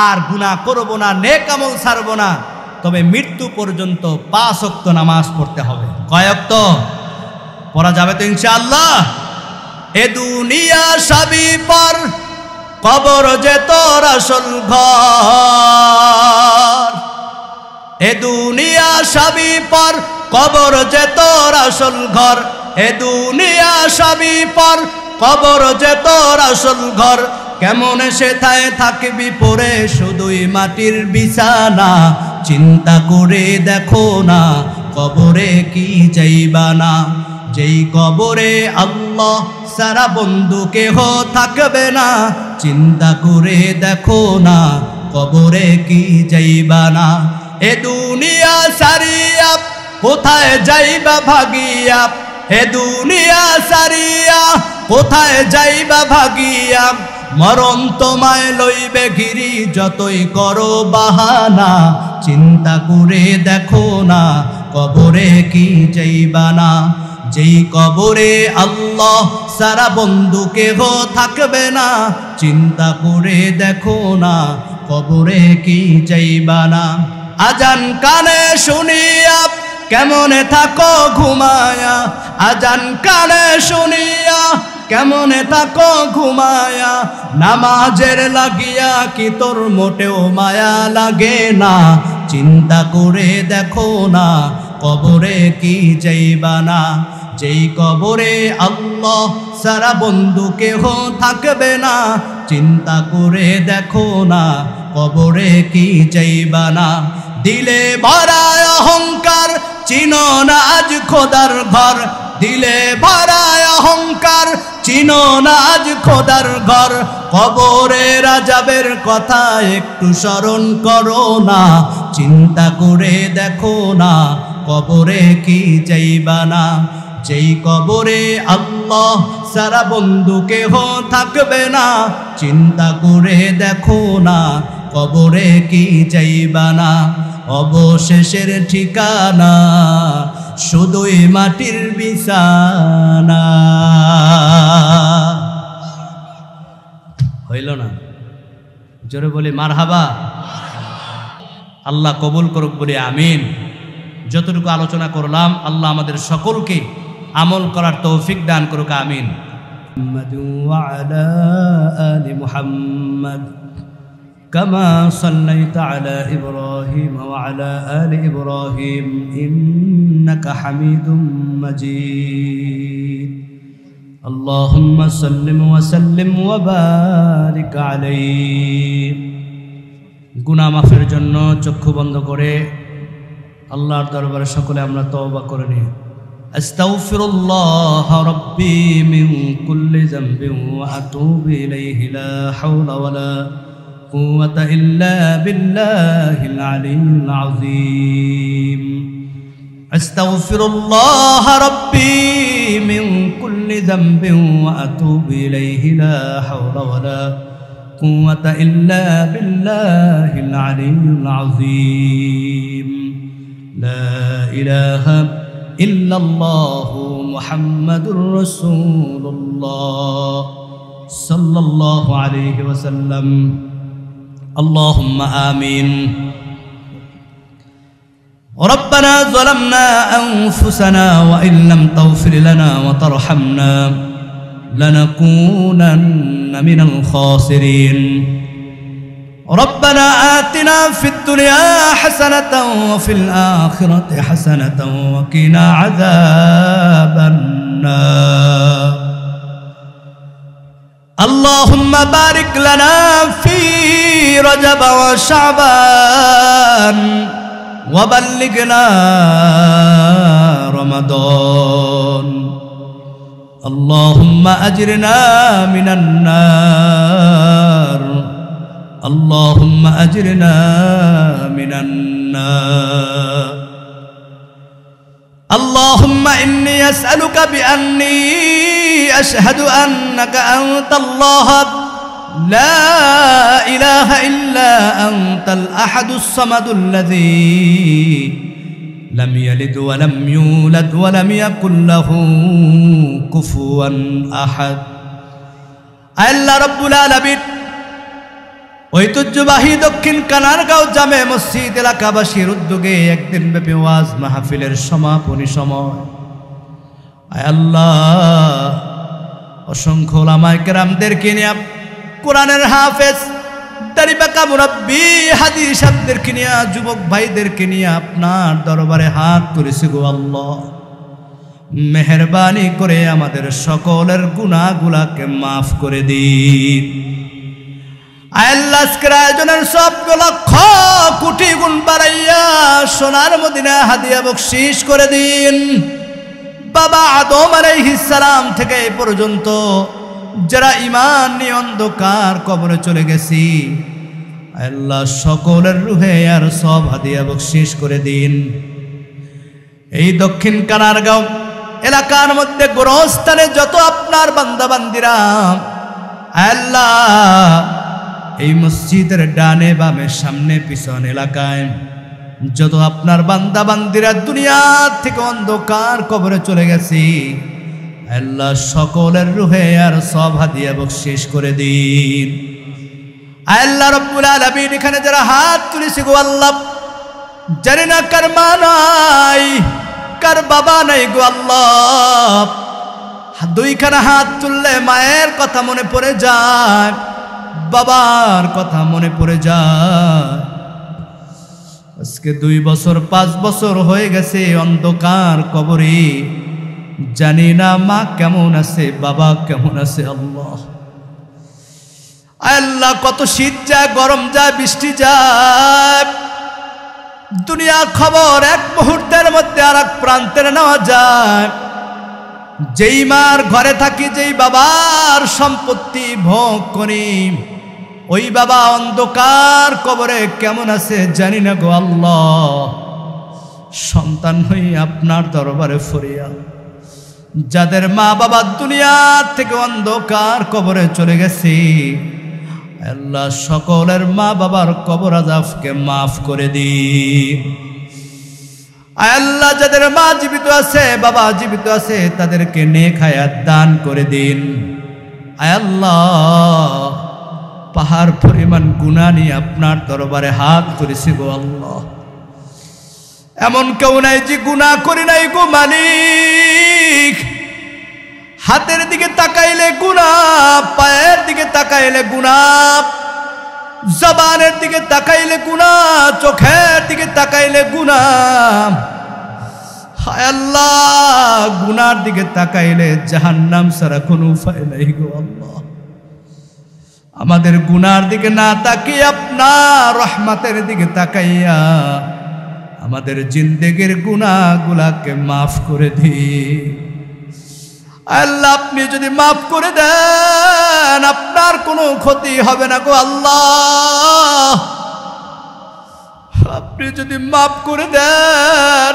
আর গুনাহ করব না, নেক আমল ছাড়ব না। তবে মৃত্যু পর্যন্ত 5 ওয়াক্ত নামাজ পড়তে হবে। কয় ওয়াক্ত পড়া যাবে তো ইনশাআল্লাহ? এ দুনিয়া সবই পর, কবর যে তোর আসল ঘর। এ দুনিয়া সবই পর, কবর যে তোর আসল ঘর। এ দুনিয়া সবই পর, কবর যে তোর আসল ঘর। কেমন সেথায় থাকবি পড়ে শুধুই মাটির বিছানা। চিন্তা করে দেখো না কবরে কি যাইবা না। যেই কবরে আল্লাহ সারা বন্ধু কেহ থাকবে না। চিন্তা করে দেখো না কবরে কি যাইবা না। এ দুনিয়া সারিয়া কোথায় যাইবা ভাগিয়া। এ দুনিয়া সারিয়া কোথায় যাইবা ভাগিয়া। মরণ তোমায় লইবে ঘিরি যতই করো বাহানা। চিন্তা করে দেখো না কবরে কি যাইবা না। যেই কবরে আল্লাহ সারা বন্ধু কেহ থাকবে না। চিন্তা করে দেখো না কবরে কি যাইবা না। আজান কানে শুনিয়া কেমনে থাকো ঘুমায়া। আজান কানে শুনিয়া কেমনে থাকো ঘুমায়া। নামাজের লাগিয়া কি তোর মোটেও মায়া লাগে না। চিন্তা করে দেখো না কবরে কি যাইবা না। যেই কবরে আল্লাহ সারা বন্ধু কেহ থাকবে না। চিন্তা করে দেখো না কবরে কি যাইবা না। দিলে ভরা অহংকার চিনো না আজ খোদার ঘর। দিলে ভরা অহংকার চিনো না আজ খোদার ঘর। কবরের আযাবের কথা একটু স্মরণ করো না। চিন্তা করে দেখো না কবরে কি যাইবা না। যেই কবরে আল্লাহ সারা বন্ধু কেহ থাকবে না। চিন্তা করে দেখো না কবরে কি যাইবা না। অবশেষের ঠিকানা শুধুই মাটির বিছানা। হইল না? জোরে বলি মারহাবা। আল্লাহ কবুল করুক বলি আমিন। যতটুকু আলোচনা করলাম আল্লাহ আমাদের সকলকে আমল করার তৌফিক দান করুক আমিন। মুহাম্মদ كما صليت على إبراهيم وعلى آل إبراهيم إنك حميد مجيد اللهم صل وسلم وبارك عليه গুনাহ মাফের জন্য চক্ষু বন্ধ করে আল্লাহর দরবারে সকলে আমরা তওবা করে নিই। আস্তাগফিরুল্লাহ রাব্বি মিন কুল্লি যামবিন ওয়া আতুবু ইলাইহি লা হাওলা ওয়ালা قوة إلا بالله العلي العظيم أستغفر الله ربي من كل ذنب وأتوب إليه لا حول ولا قوة إلا بالله العلي العظيم لا إله إلا الله محمد رسول الله صلى الله عليه وسلم اللهم آمين ربنا ظلمنا أنفسنا وإن لم تغفر لنا وترحمنا لنكونن من الخاسرين ربنا آتنا في الدنيا حسنة وفي الآخرة حسنة وقنا عذاب النار اللهم بارك لنا في رجب وشعبان وبلغنا رمضان اللهم أجرنا من النار اللهم أجرنا من النار اللهم إني أسألك بأني أشهد أنك أنت الله لا إله إلا أنت الأحد الصمد الذي لم يلد ولم يولد ولم يكن له كفوا أحد আল্লাহ রাব্বুল আলামিন ঐতিহ্যবাহী দক্ষিণ কানারগাঁও জামে মসজিদ এলাকাবাসীর উদ্যোগে একদিন ব্যাপী ওয়াজ মাহফিলের সমাপনী সময় আয় আল্লাহ অসংখ্য উলামায়ে কেরামদেরকে নিয়ে কোরআনের হাফেজ দাড়ি পাকা মুরব্বী হাদিস সাহেবদেরকে নিয়ে, যুবক ভাইদেরকে নিয়ে আপনার দরবারে হাত তুলেছি গো আল্লাহ। মেহেরবানি করে আমাদের সকলের গুনাহগুলোকে মাফ করে দিন। আল্লাহ আজকের আয়োজনের সব লক্ষ কোটি গুণ বাড়াইয়া সোনার মদিনা হাদিয়া বকশিশ করে দিন। বাবা আদম আলাইহিস সালাম থেকে এই পর্যন্ত যারা ঈমান নিয়ে অন্ধকার কবরে চলে গেছি, আল্লাহ সকলের রূহে আর সব হাদিয়া বকশিশ করে দিন। এই দক্ষিণ কানারগাঁও এলাকার মধ্যে গোরস্থানে যত আপনার বান্দা বান্দিরা, আল্লাহ এই মসজিদের ডানে বামে সামনে পিছন এলাকায় যত আপনার বান্দা বান্দিরা দুনিয়া থেকে অন্ধকার কবরে চলে গেছি, আল্লাহ সকলের রূহে আর সব হাদিয়া বকশিশ করে দিন। আল্লাহ রাব্বুল আলামিন এখানে যারা হাত তুলেছে গো আল্লাহ, জানি না কার মা নাই কার বাবা নাই গো আল্লাহ, দুইখানা হাত তুললে মায়ের কথা মনে পড়ে যায়, বাবার কথা মনে পড়ে যায়। আজকে 2 বছর 5 বছর হয়ে গেছে অন্ধকার কবরে, জানি না মা কেমন আছে বাবা কেমন আছে। আল্লাহ আল্লাহ কত শীত যায়, গরম যায়, বৃষ্টি যায়, দুনিয়া খবর এক মুহূর্তের মধ্যে আর এক প্রান্তের নেওয়া যায়। যেই মার ঘরে থাকি, যেই বাবার সম্পত্তি ভোগ করি, ওই বাবা অন্ধকার কবরে কেমন আছে জানি না গো আল্লাহ। সন্তান হই আপনার দরবারে ফরিয়াদ, যাদের মা বাবা দুনিয়া থেকে অন্ধকার কবরে চলে গেছে, আল্লাহ সকলের মা বাবার কবর আযাবকে মাফ করে দিন। আল্লাহ যাদের মা জীবিত আছে বাবা জীবিত আছে তাদেরকে নেক হায়াত দান করে দিন। আল্লাহ পাহাড় পরিমাণ গুনাহ নিয়ে আপনার দরবারে হাত তুলেছি গো আল্লাহ। এমন কেউ নাই যে গুনাহ করি নাই গো মালিক। হাতের দিকে তাকাইলে গুনাহ, পায়ের দিকে তাকাইলে গুনাহ, জবানের দিকে তাকাইলে গুনাহ, চোখের দিকে তাকাইলে গুনাহ। হায় আল্লাহ, গুনার দিকে তাকাইলে জাহান্নাম ছাড়া কোনো উপায় নাই গো আল্লাহ। আমাদের গুনার দিকে না তাকিয়ে আপনার রহমতের দিকে তাকাইয়া আমাদের জিন্দেগির গুনাহগুলোকে মাফ করে দিন। আল্লাহ আপনি যদি মাফ করে দেন আপনার কোনো ক্ষতি হবে না গো আল্লাহ। আপনি যদি মাফ করে দেন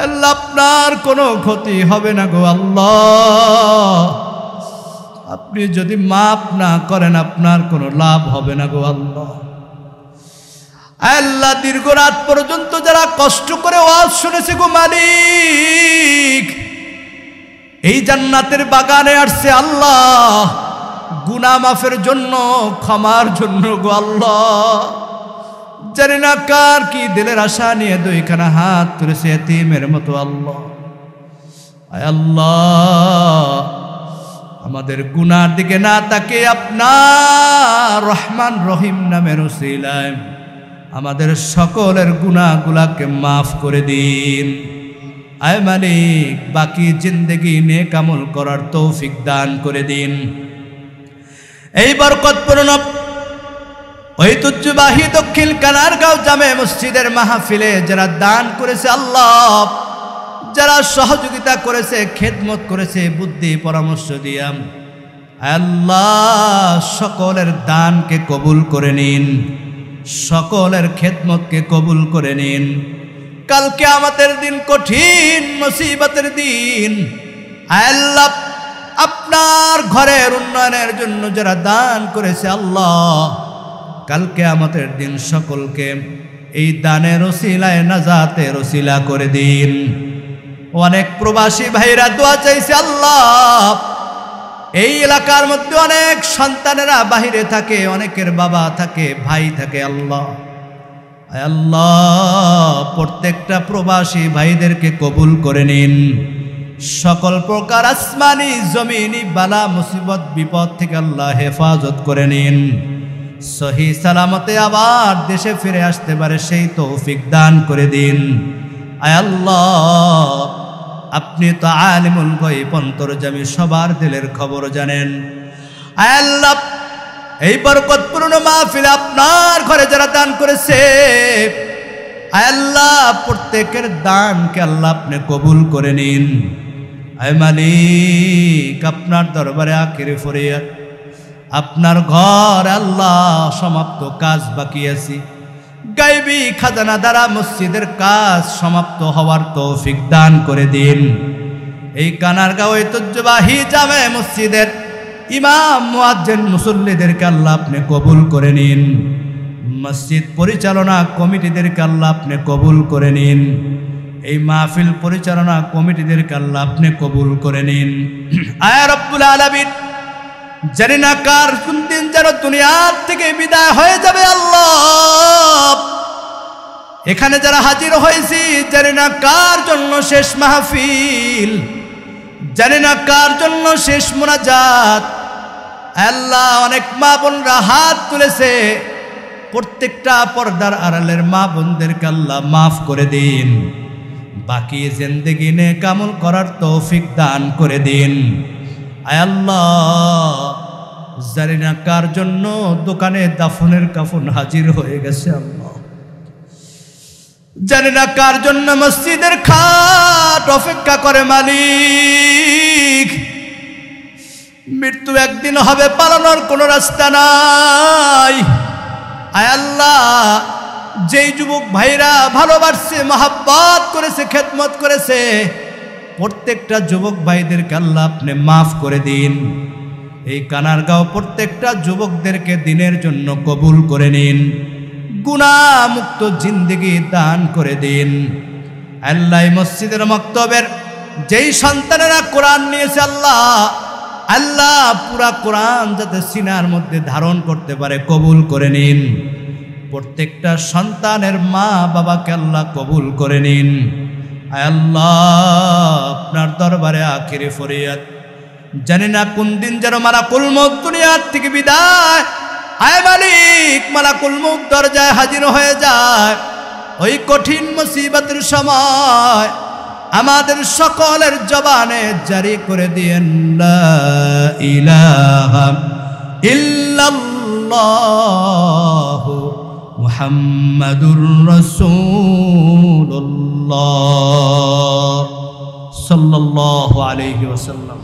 আল্লাহ আপনার কোনো ক্ষতি হবে না গো আল্লাহ। আপনি যদি মাফ না করেন আপনার কোনো লাভ হবে না গো আল্লাহ। আল্লাহ দীর্ঘ রাত পর্যন্ত যারা কষ্ট করে ওয়াজ শুনেছে গো মালিক, এই জান্নাতের বাগানে আসছে আল্লাহ গুনাহ মাফের জন্য, ক্ষমার জন্য গো আল্লাহ। জানি না কার কি দিলের আশা নিয়ে দুইখানা হাত তুলেছে এতিমের মতো আল্লাহ। আল্লাহ আমাদের গুনার দিকে না তাকে আপনার রহমান রহিম নামের উসিলায় আমাদের সকলের গুনাহগুলোকে মাফ করে দিন। আয় মালিক বাকি জিন্দেগি নেক আমল করার তৌফিক দান করে দিন। এই বরকতপূর্ণ ঐতিহ্যবাহী দক্ষিণ কানারগাঁও জামে মসজিদের মাহফিলে যারা দান করেছে আল্লাহ, যারা সহযোগিতা করেছে, খেদমত করেছে, বুদ্ধি পরামর্শ দিয়া আল্লাহ সকলের দানকে কবুল করে নিন, সকলের খেদমতকে কবুল করে নিন। কালকে আমাদের দিন কঠিন মুসিবতের দিন। আল্লাহ আপনার ঘরের উন্নয়নের জন্য যারা দান করেছে আল্লাহ, কালকে আমাদের দিন সকলকে এই দানের ওসিলায় নাজাতের ওসিলা করে দিন। অনেক প্রবাসী ভাইরা দোয়া চাইছে আল্লাহ, এই এলাকার মধ্যে অনেক সন্তানেরা বাহিরে থাকে, অনেকের বাবা থাকে, ভাই থাকে আল্লাহ। আল্লাহ প্রত্যেকটা প্রবাসী ভাইদেরকে কবুল করে নিন, সকল প্রকার আসমানি জমিনি বালা মুসিবত বিপদ থেকে আল্লাহ হেফাজত করে নিন। সহি সালামতে আবার দেশে ফিরে আসতে পারে সেই তৌফিক দান করে দিন। আয় আল্লাহ, আপনি তো আলিমুল গায়ব অন্তর্যামী, সবার দিলের খবর জানেন। আয় আল্লাহ, এই বরকতপূর্ণ মাহফিলে আপনার ঘরে যারা দান করেছে, আয় আল্লাহ প্রত্যেকের দানকে আল্লাহ আপনি কবুল করে নিন। আয় মালিক, আপনার দরবারে আখিরি ফরিয়াদ, আপনার ঘর আল্লাহ সমাপ্ত কাজ বাকি আছে, গায়বী খাজানা দ্বারা মসজিদের কাজ সমাপ্ত হওয়ার তৌফিক দান করে দিন। এই কানারগাঁও ঐতিহ্যবাহী জামে মসজিদের ইমাম মুয়াজ্জিন মুসল্লিদেরকে আল্লাহ আপনি কবুল করে নিন। মসজিদ পরিচালনা কমিটিদেরকে আল্লাহ আপনি কবুল করে নিন। এই মাহফিল পরিচালনা কমিটিদেরকে আল্লাহ আপনি কবুল করে নিন। আয় রব্বুল আলামিন, জানি না কার কোন দিন যেন দুনিয়ার থেকে বিদায় হয়ে যাবে আল্লাহ। এখানে যারা হাজির হয়েছি, জানি না কার জন্য শেষ মাহফিল, জানি না কার জন্য শেষ মুনাজাত। আল্লাহ, অনেক মা বোনরা হাত তুলেছে, প্রত্যেকটা পর্দার আড়ালের মা বোনদেরকে আল্লাহ মাফ করে দিন। বাকি জিন্দেগি নেক আমল করার তৌফিক দান করে দিন। আয় আল্লাহ, জানি না কার জন্য দোকানে দাফনের কাফন হাজির হয়ে গেছে আল্লাহ, জানি না কার জন্য মসজিদের খাট অপেক্ষা করে মালিক। মৃত্যু একদিন হবে, পালানোর কোনো রাস্তা নাই। আয় আল্লাহ, যেই যুবক ভাইরা ভালোবাসছে, মহাব্বত করেছে, খেদমত করেছে, প্রত্যেকটা যুবক ভাইদেরকে আল্লাহ আপনি মাফ করে দিন। এই কানারগাঁও প্রত্যেকটা যুবকদেরকে দিনের জন্য কবুল করে নিন, গুনাহ মুক্ত জিন্দেগি দান করে দিন। আল্লাহ, মসজিদের মক্তবের যেই সন্তানেরা কোরআন নিয়েছে আল্লাহ, আল্লাহ পুরা কোরআন যাতে সিনার মধ্যে ধারণ করতে পারে কবুল করে নিন। প্রত্যেকটা সন্তানের মা বাবাকে আল্লাহ কবুল করে নিন। আয় আল্লাহ, আপনার দরবারে আখিরি ফরিয়াদ, জানি না কোন দিন যেন মালাকুল মউত দুনিয়ার থেকে বিদায়। আয় মালিক, মালাকুল মউত দরজায় হাজির হয়ে যায়। ওই কঠিন মুসিবতের সময় আমাদের সকলের জবানে জারি করে দিয়েন লা ইলাহা ইল্লাল্লাহু মুহাম্মাদুর রাসূলুল্লাহ সাল্লাল্লাহু আলাইহি ওয়াসাল্লাম।